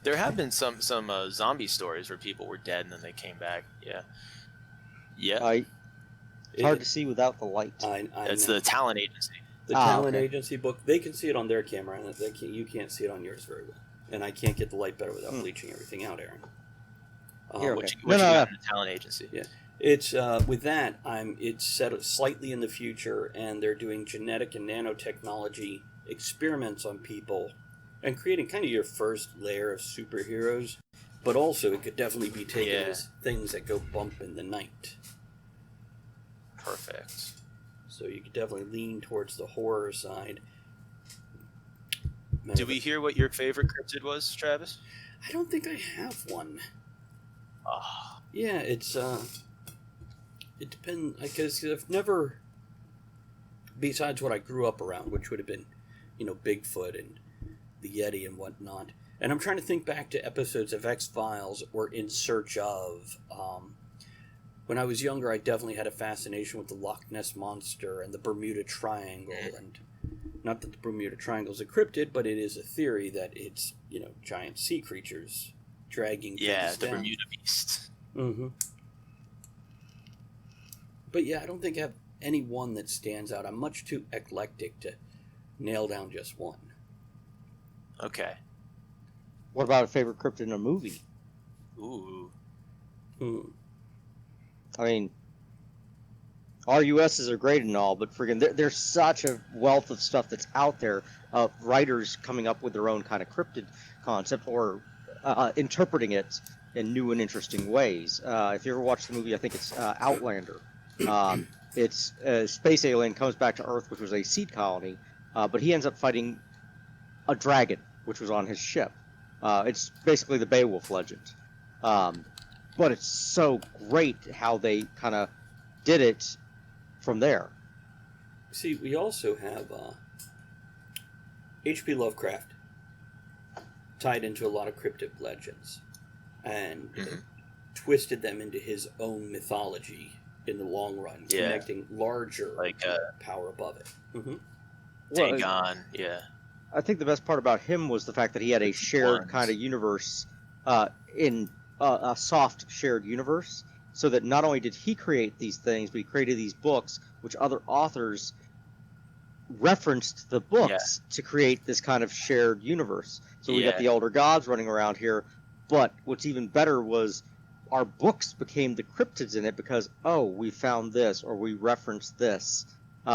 There have been some zombie stories where people were dead and then they came back. Yeah. It's hard to see without the light. It's the Talent Agency. The Talent Agency book. They can see it on their camera, and you can't see it on yours very well. And I can't get the light better without bleaching everything out, Aaron. What you got in the Talent Agency? Yeah. It's with that. It's set slightly in the future, and they're doing genetic and nanotechnology experiments on people, and creating kind of your first layer of superheroes. But also, it could definitely be taken as things that go bump in the night. Perfect. So you could definitely lean towards the horror side. Did we hear what your favorite cryptid was, Travis? I don't think I have one. Oh. Yeah, it depends, because I've never, besides what I grew up around, which would have been, Bigfoot and the Yeti and whatnot. And I'm trying to think back to episodes of X-Files or In Search of. When I was younger, I definitely had a fascination with the Loch Ness Monster and the Bermuda Triangle. And not that the Bermuda Triangle is a cryptid, but it is a theory that it's, giant sea creatures dragging things down. Yeah, the Bermuda Beast. Mm-hmm. But yeah, I don't think I have any one that stands out. I'm much too eclectic to nail down just one. Okay. What about a favorite cryptid in a movie? Ooh. I mean, RUSs are great and all, but friggin' there's such a wealth of stuff that's out there of writers coming up with their own kind of cryptid concept or interpreting it in new and interesting ways. If you ever watch the movie, I think it's Outlander. It's a space alien comes back to Earth, which was a seed colony, but he ends up fighting a dragon, which was on his ship. It's basically the Beowulf legend. But it's so great how they kind of did it from there. See, we also have H.P. Lovecraft tied into a lot of cryptid legends and twisted them into his own mythology in the long run, connecting larger power above it. Dagon, I think the best part about him was the fact that he had a shared kind of universe in a soft shared universe, so that not only did he create these things, but he created these books, which other authors referenced the books to create this kind of shared universe. So we got the Elder Gods running around here, but what's even better was our books became the cryptids in it because, oh, we found this or we referenced this,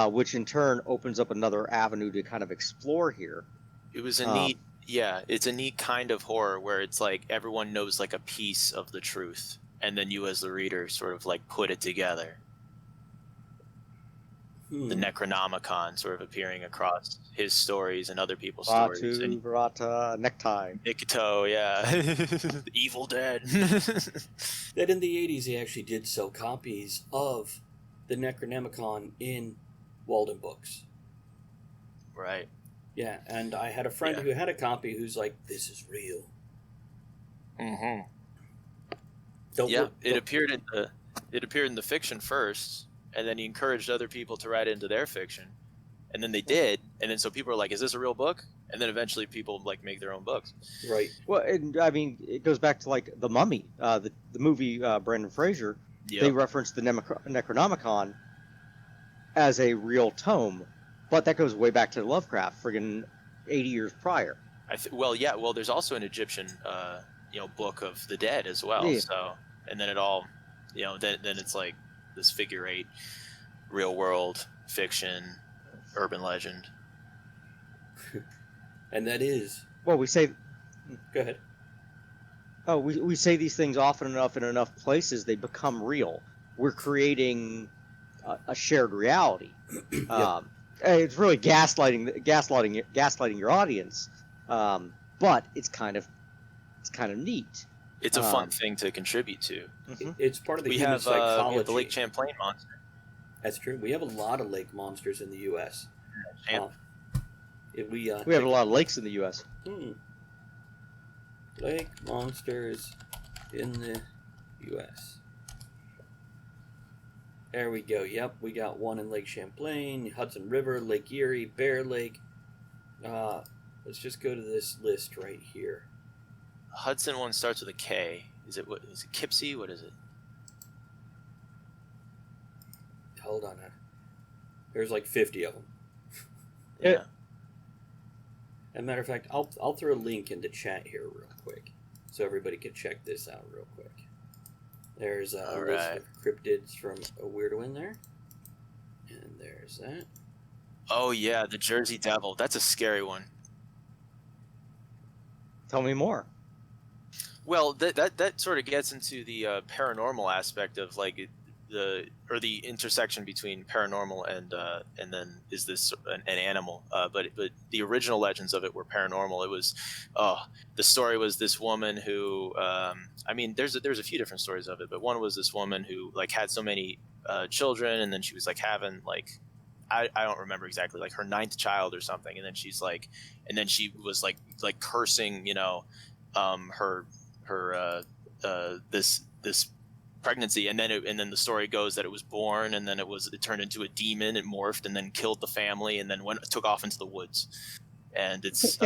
which in turn opens up another avenue to kind of explore here. It was a neat, yeah, it's a neat kind of horror where it's like everyone knows like a piece of the truth, and then you as the reader sort of like put it together. The Necronomicon sort of appearing across his stories and other people's stories. And Verata, necktie. Nikito, yeah. The Evil Dead. That in the 80s, he actually did sell copies of the Necronomicon in Walden Books. Right. Yeah, and I had a friend who had a copy who's like, this is real. Mm-hmm. It appeared in the fiction first, and then he encouraged other people to write into their fiction, and then they did, and then so people are like, is this a real book? And then eventually people like make their own books. Right. Well, and I mean, it goes back to like The Mummy, the movie Brendan Fraser. Yep. They referenced the Necronomicon as a real tome, but that goes way back to Lovecraft, friggin' 80 years prior. Well, there's also an Egyptian, book of the dead as well. Yeah. So, and then it all, then it's like this figure 8, real world fiction, urban legend. And that is. Well, we say. Go ahead. Oh, we say these things often enough in enough places, they become real. We're creating a shared reality. Yep. It's really gaslighting your audience, but it's kind of neat. It's a fun thing to contribute to. It's part of the human psychology. We have the Lake Champlain monster. That's true. We have a lot of lake monsters in the U.S. We have a lot of lakes in the U.S. Lake monsters in the U.S. There we go. Yep, we got one in Lake Champlain, Hudson River, Lake Erie, Bear Lake. Let's just go to this list right here. Hudson one starts with a K. Is it Kipsey? What is it? Hold on. There's like 50 of them. Yeah. As a matter of fact, I'll throw a link in the chat here real quick, so everybody can check this out real quick. There's a list of cryptids from a weirdo in there, and there's that. Oh yeah, the Jersey Devil. That's a scary one. Tell me more. Well, that sort of gets into the paranormal aspect of like the intersection between paranormal and then is this an animal? But the original legends of it were paranormal. It was the story was this woman who there's a few different stories of it, but one was this woman who like had so many children, and then she was like having like I don't remember exactly, like her 9th child or something, and then she's like, and then she was like cursing her this pregnancy, and then the story goes that it was born, and then it turned into a demon, it morphed, and then killed the family, and then took off into the woods, and it's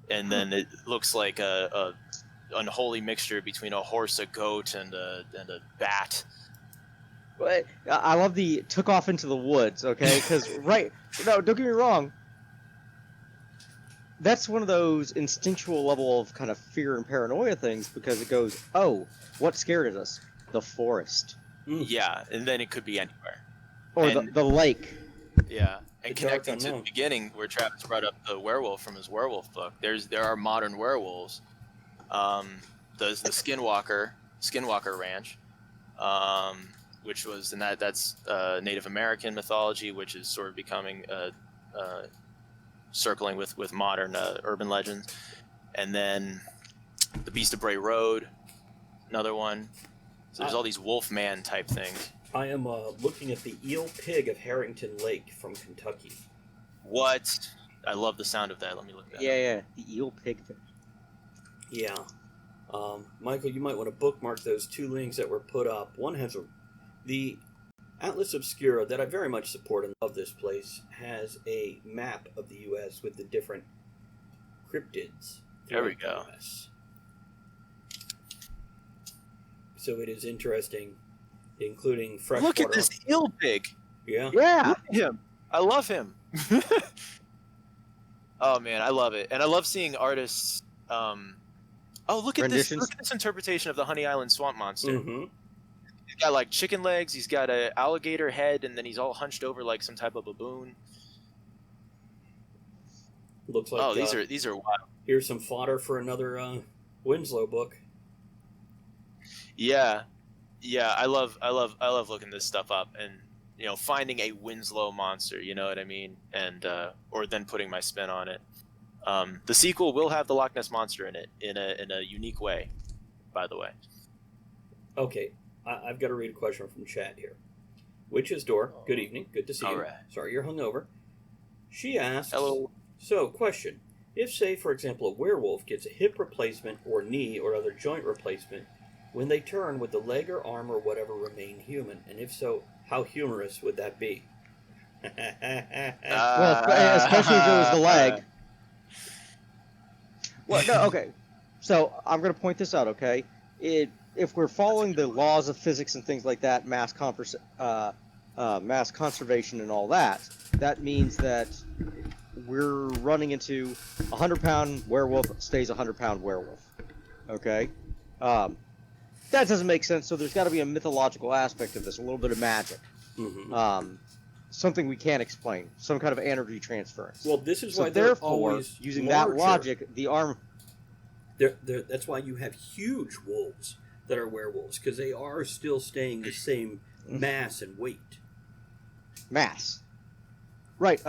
and then it looks like a unholy mixture between a horse, a goat, and a bat. I love the took off into the woods, okay? Because no, don't get me wrong. That's one of those instinctual level of kind of fear and paranoia things, because it goes, oh, what scared us? The forest. Yeah, and then it could be anywhere. Or the lake. Yeah, and connecting to the beginning where Travis brought up the werewolf from his werewolf book. There are modern werewolves. The Skinwalker Ranch, which was that's Native American mythology, which is sort of becoming circling with modern urban legends. And then the Beast of Bray Road, another one. So there's all these Wolfman type things. I am looking at the eel pig of Harrington Lake from Kentucky. What? I love the sound of that. Let me look that up. Yeah, the eel pig thing. Yeah. Michael, you might want to bookmark those 2 links that were put up. One has the Atlas Obscura that I very much support and love. This place has a map of the U.S. with the different cryptids. There we go. So it is interesting, including freshwater. Look at this eel pig. Yeah. Yeah. Look at him. I love him. Oh man, I love it, and I love seeing artists Oh, look at this! renditions. Look at this interpretation of the Honey Island swamp monster. Mm-hmm. He's got like chicken legs. He's got an alligator head, and then he's all hunched over like some type of baboon. Looks like these are wild. here's some fodder for another Winslow book. Yeah, I love looking this stuff up and finding a Winslow monster. You know what I mean? And or then putting my spin on it. The sequel will have the Loch Ness monster in it in a unique way. By the way. Okay, I've got to read a question from chat here. Witch's Door, good evening. Good to see you. Right. Sorry you're hungover. She asks, Hello. So, question. If, say, for example, a werewolf gets a hip replacement or knee or other joint replacement, when they turn, would the leg or arm or whatever remain human? And if so, how humorous would that be? Well, especially if it was the leg. Well, no, okay. So I'm going to point this out, okay? If we're following the laws of physics and things like that, mass conservation and all that, that means that we're running into a 100-pound werewolf stays a 100-pound werewolf. Okay? That doesn't make sense, so there's got to be a mythological aspect of this, a little bit of magic. Mm-hmm. Something we can't explain, some kind of energy transference. Well, this is So why they're therefore, always using larger. that logic, the arm... That's why you have huge wolves that are werewolves, because they are still staying the same mass and weight. Mass. Right.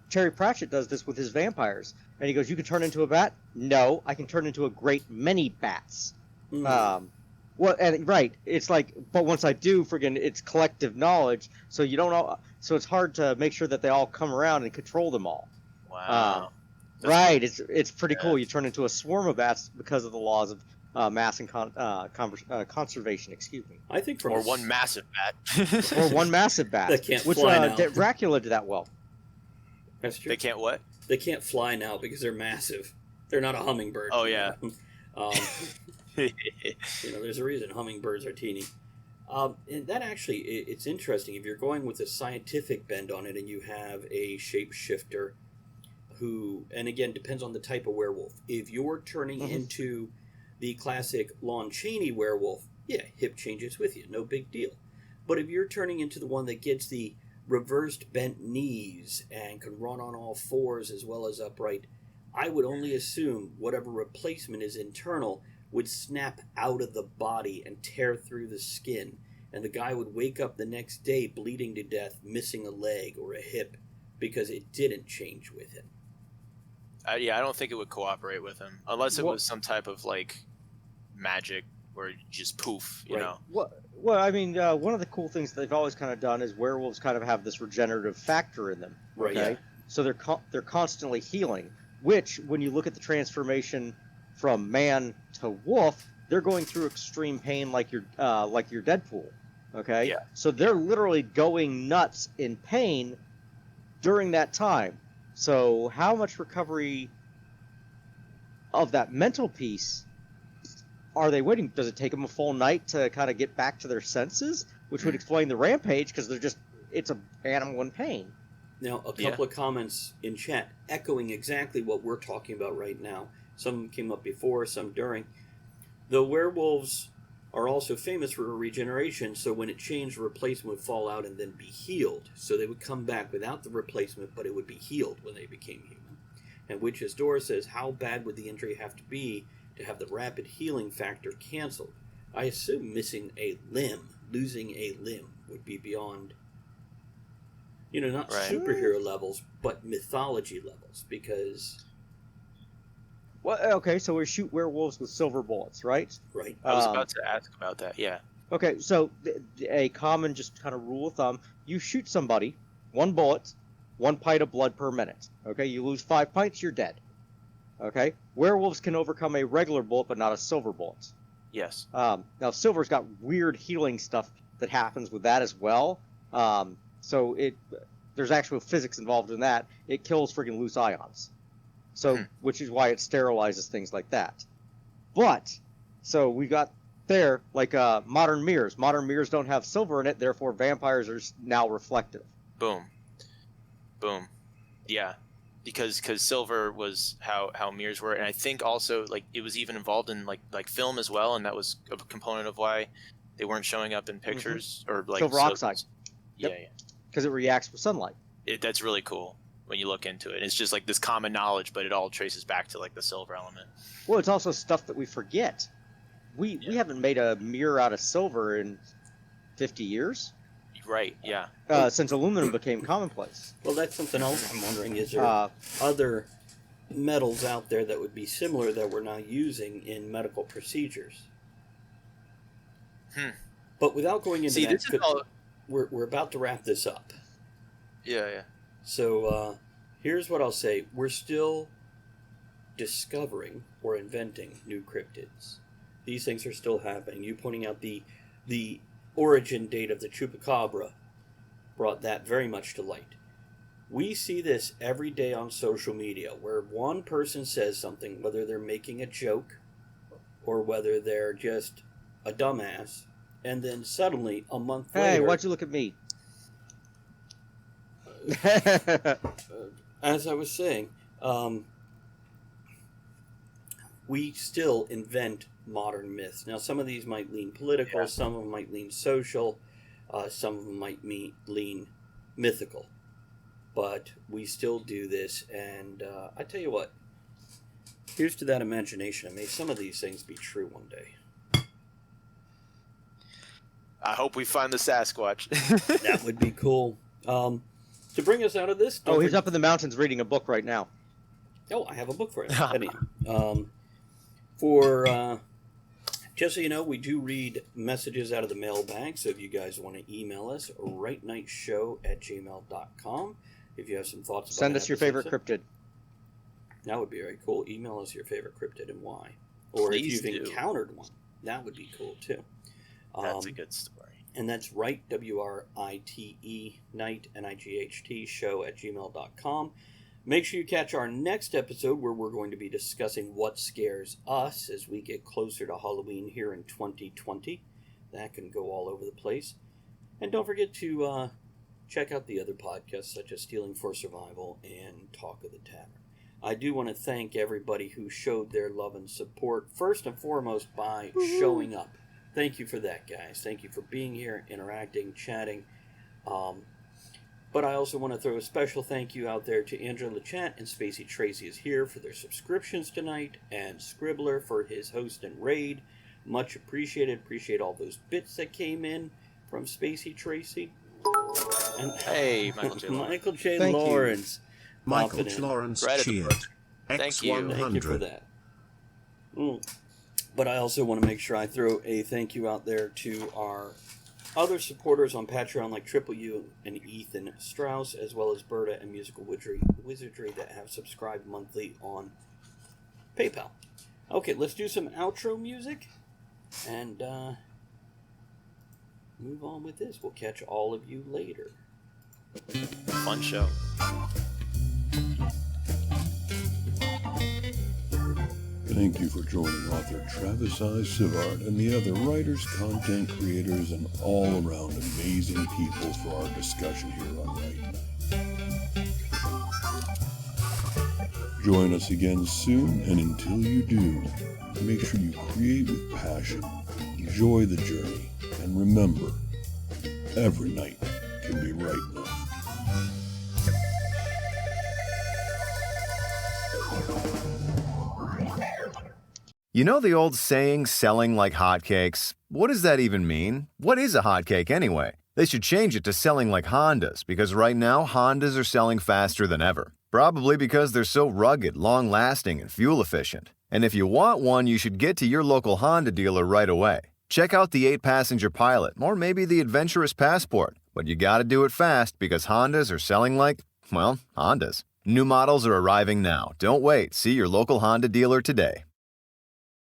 Terry Pratchett does this with his vampires. And he goes, you can turn into a bat? No, I can turn into a great many bats. Well, and right, it's like, but once I do, friggin', it's collective knowledge, so you don't know, so it's hard to make sure that they all come around and control them all. Wow. Right, it's pretty cool. You turn into a swarm of bats because of the laws of mass and conservation. Excuse me. I think from Or one massive bat. Or one massive bat. That can't which fly now. Dracula did that well. That's true. They can't what? They can't fly now because they're massive. They're not a hummingbird. Oh, yeah. There's a reason hummingbirds are teeny. And that actually, it's interesting. If you're going with a scientific bend on it and you have a shapeshifter who, and again, depends on the type of werewolf. If you're turning into the classic Lon Chaney werewolf, yeah, hip changes with you, no big deal. But if you're turning into the one that gets the reversed bent knees and can run on all fours as well as upright, I would only assume whatever replacement is internal would snap out of the body and tear through the skin, and the guy would wake up the next day bleeding to death, missing a leg or a hip because it didn't change with him. Yeah, I don't think it would cooperate with him unless it was some type of like magic where you just poof, you know. Well, I mean, one of the cool things they've always kind of done is werewolves kind of have this regenerative factor in them. Right. Okay? Yeah. So they're constantly healing, which when you look at the transformation from man to wolf, they're going through extreme pain like your Deadpool. Okay? Yeah. So they're literally going nuts in pain during that time. So how much recovery of that mental piece are they waiting? Does it take them a full night to kind of get back to their senses? Which would explain the rampage, because it's an animal in pain. Now, a couple of comments in chat echoing exactly what we're talking about right now. Some came up before, some during. The werewolves are also famous for regeneration, so when it changed, the replacement would fall out and then be healed. So they would come back without the replacement, but it would be healed when they became human. And Witch's Door says, how bad would the injury have to be to have the rapid healing factor canceled? I assume missing a limb, losing a limb, would be beyond, not superhero levels, but mythology levels, because... Well, okay, so we shoot werewolves with silver bullets, right? Right. I was about to ask about that, yeah. Okay, so a common just kind of rule of thumb, you shoot somebody, 1 bullet, 1 pint of blood per minute. Okay, you lose 5 pints, you're dead. Okay? Werewolves can overcome a regular bullet, but not a silver bullet. Yes. Now, silver's got weird healing stuff that happens with that as well. So there's actual physics involved in that. It kills friggin' loose ions. So, which is why it sterilizes things like that. But, so we got there, like modern mirrors. Modern mirrors don't have silver in it, therefore vampires are now reflective. Boom. Boom. Yeah. because silver was how mirrors were, and I think also like it was even involved in like film as well, and that was a component of why they weren't showing up in pictures or like Silver oxide. Yeah, Yep. Because it reacts with sunlight. that's really cool when you look into it. It's just like this common knowledge, but it all traces back to like the silver element. Well, it's also stuff that we forget. We haven't made a mirror out of silver in 50 years. Right, yeah. Since aluminum became commonplace. Well, that's something else I'm wondering. Is there other metals out there that would be similar that we're not using in medical procedures? But without going into that, this is all... we're about to wrap this up. Yeah. So here's what I'll say. We're still discovering or inventing new cryptids. These things are still happening. You pointing out the origin date of the chupacabra brought that very much to light. We see this every day on social media where one person says something, whether they're making a joke or whether they're just a dumbass, and then suddenly a month later... Hey, why'd you look at me? As I was saying, we still invent modern myths. Now, some of these might lean political, some of them might lean social, some of them might lean mythical. But we still do this, and I tell you what, here's to that imagination. May some of these things be true one day. I hope we find the Sasquatch. That would be cool. To bring us out of this... he's up in the mountains reading a book right now. Oh, I have a book for him. Anyhow, just so you know, we do read messages out of the mailbag, so if you guys want to email us, rightnightshow@gmail.com. If you have some thoughts about Send us your favorite cryptid. That would be very cool. Email us your favorite cryptid and why. Or Please if you've do. encountered one, that would be cool too. That's a good story. And that's right, WRITE, night, NIGHT, show@gmail.com. Make sure you catch our next episode where we're going to be discussing what scares us as we get closer to Halloween here in 2020. That can go all over the place. And don't forget to check out the other podcasts such as Stealing for Survival and Talk of the Tavern. I do want to thank everybody who showed their love and support, first and foremost by showing up. Thank you for that, guys. Thank you for being here, interacting, chatting. But I also want to throw a special thank you out there to Andrew LeChat and Spacey Tracy is here for their subscriptions tonight, and Scribbler for his host and raid. Much appreciated. Appreciate all those bits that came in from Spacey Tracy. And Hey, Michael J. Lawrence. Michael J. Thank you. Lawrence. Michael popping in. Lawrence Right at the cheered. Thank you. X100. Thank you for that. But I also want to make sure I throw a thank you out there to our other supporters on Patreon like Triple U and Ethan Strauss, as well as Berta and Musical Wizardry that have subscribed monthly on PayPal. Okay, let's do some outro music and move on with this. We'll catch all of you later. Fun show. Thank you for joining author Travis I. Sivart and the other writers, content creators, and all-around amazing people for our discussion here on Right. Join us again soon, and until you do, make sure you create with passion, enjoy the journey, and remember, every night can be right now. You know the old saying, selling like hotcakes? What does that even mean? What is a hotcake anyway? They should change it to selling like Hondas, because right now Hondas are selling faster than ever. Probably because they're so rugged, long-lasting, and fuel-efficient. And if you want one, you should get to your local Honda dealer right away. Check out the 8-passenger Pilot, or maybe the adventurous Passport. But you gotta do it fast, because Hondas are selling like, well, Hondas. New models are arriving now. Don't wait. See your local Honda dealer today.